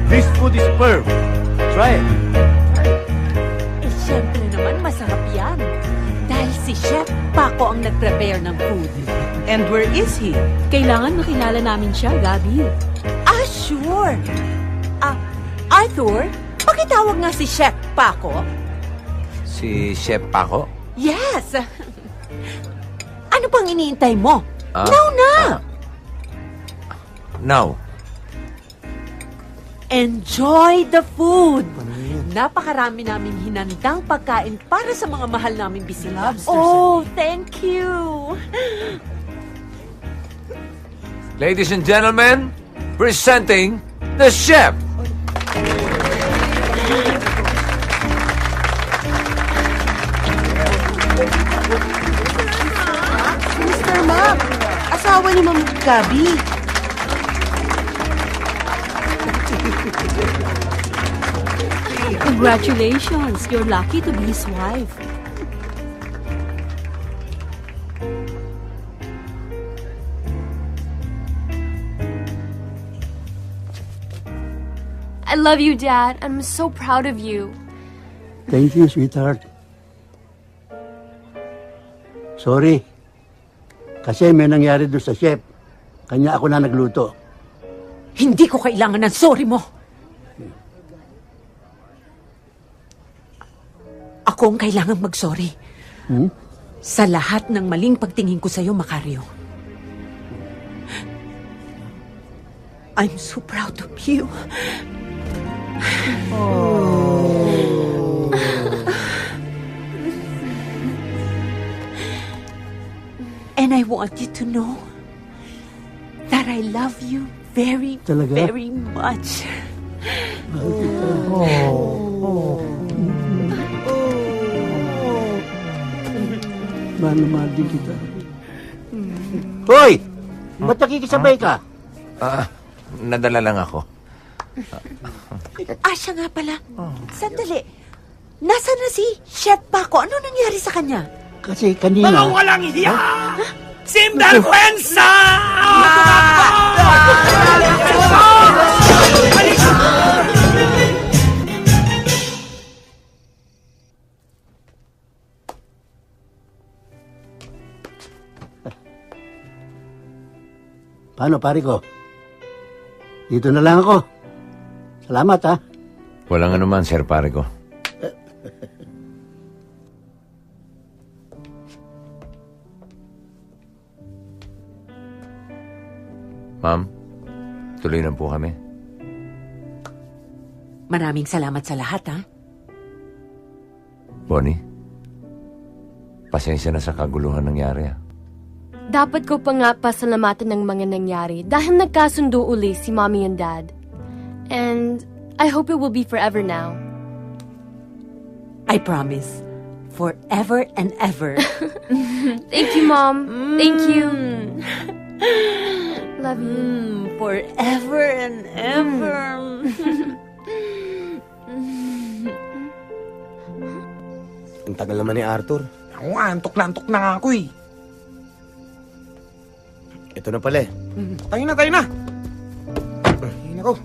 This food is superb. Try it. Eh, syempre naman, masarap yan. Dahil si Chef Paco ang nag-prepare ng food. And where is he? Kailangan makilala namin siya, Gabi. Sure. Arthur, pakitawag nga si Chef Paco. Si Chef Paco? Yes. Ano pang iniintay mo? Ah, Now na! Now. Enjoy the food! Napakarami namin hinandang pagkain para sa mga mahal naming bisita. Oh, thank you! Ladies and gentlemen, presenting the chef. Mr. Mac, asawa ni Ma'am Gabi. Congratulations! You're lucky to be his wife. I love you, Dad. I'm so proud of you. Thank you, sweetheart. Sorry. Kasi may nangyari doon sa chef. Kanya ako na nagluto. Hindi ko kailangan ng sorry mo. Ako ang kailangan mag-sorry. Sa lahat ng maling pagtingin ko sa'yo, Macario. I'm so proud of you. And I want you to know that I love you very, Talaga? very much. Mahal na mahal din kita. Hoy! Ba't nakikisabay ka? Nadala lang ako. Siya nga pala. Sandali. Nasaan na si Chef Paco? Ano nangyari sa kanya? Kasi kanina... Mga walang hiya! Sinvergüenza! Paano, pare ko? Dito na lang ako. Salamat, ha? Walang anuman, Sir pare ko. Ma'am, tuloy na po kami. Maraming salamat sa lahat, ha? Bonnie, pasensya na sa kaguluhan nangyari, ha? Dapat ko pa nga pasalamatan ng mga nangyari dahil nagkasundo uli si Mommy and Dad. And I hope it will be forever now. I promise. Forever and ever. Thank you, Mom. Thank you. Love you. Forever and ever. Ang tagal naman ni Arthur. Ako nga, antok na nga ako eh. Ito na pala eh. Tayo na. Ay, nako.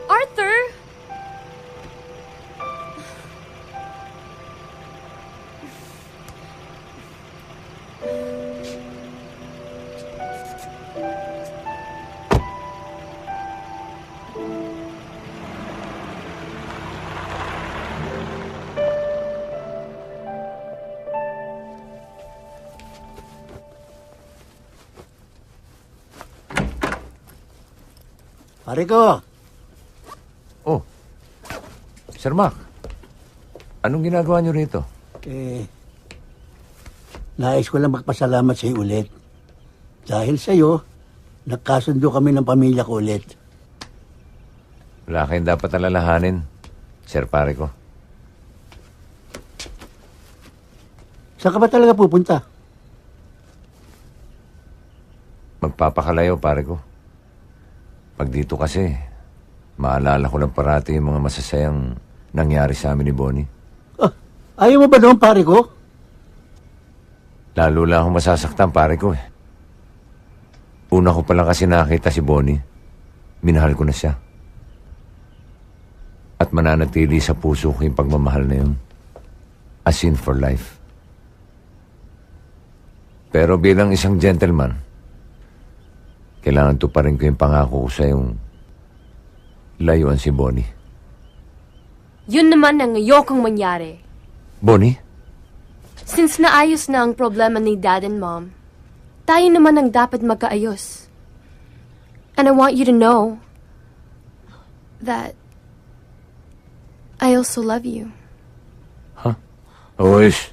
Arthur! Pare ko, Oh, Sir Mac, anong ginagawa niyo rito? nais ko lang magpasalamat sa iyo ulit. Dahil sa iyo, nagkasundo kami ng pamilya ko ulit. Wala kayong dapat alalahanin, Sir pare ko. Saan ka ba talaga pupunta? Magpapakalayo, pare ko. Pag dito kasi, maalala ko lang parati yung mga masasayang nangyari sa amin ni Bonnie. Ayaw mo ba doon, pare ko? Lalo lang akong masasaktan, pare ko eh. Una ko pa lang kasi nakita si Bonnie. Minahal ko na siya. At mananatili sa puso ko yung pagmamahal na yun. As in for life. Pero bilang isang gentleman, kailangan to pa rin ko yung pangako ko sa yung layuan si Bonnie. Yun naman ang ayokong mangyari. Bonnie? Since naayos na ang problema ni Dad and Mom, tayo naman ang dapat magkaayos. And I want you to know that I also love you. Oish,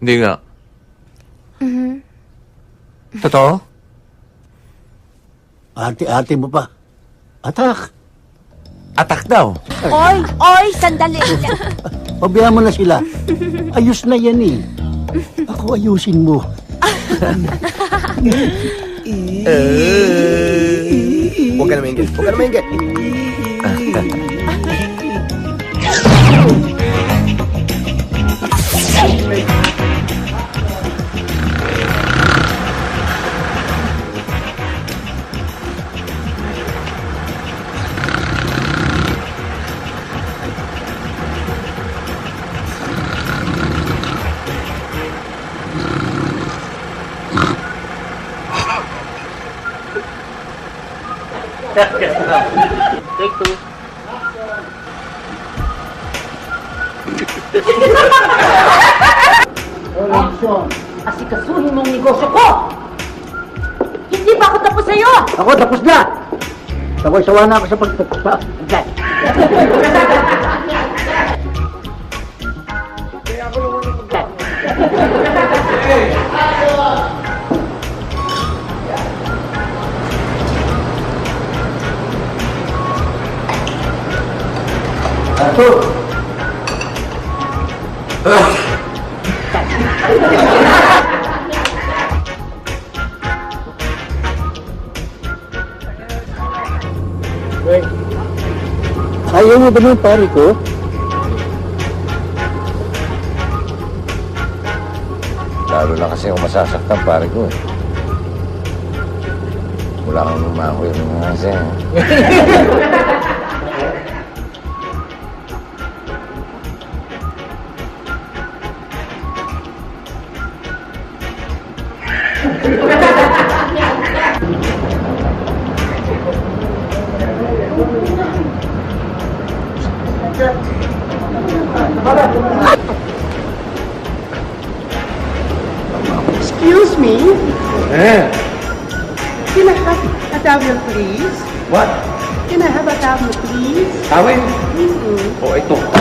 hindi nga. Totoo? Ate-ate mo pa. Atak! Atak daw? Oy, sandali. Pabayaan mo na sila. Ayos na yan eh. Ako ayusin mo. Huwag ka na maingit. Huwag ka na maingit. Take two. Asikasuhin mong negosyo ko! Hindi pa ako tapos sa'yo! Ako, tapos na! Sawa na ako sa pagtatapos. Arthur! Ayaw mo ba ng pare ko? Lalo na kasi ako masasaktan, pare ko eh. Wala kang lumakoy ng mga kasi. Excuse me? Can I have a towel, please? What? Can I have a towel, please? Tawin? Mm-hmm. Oh, ito.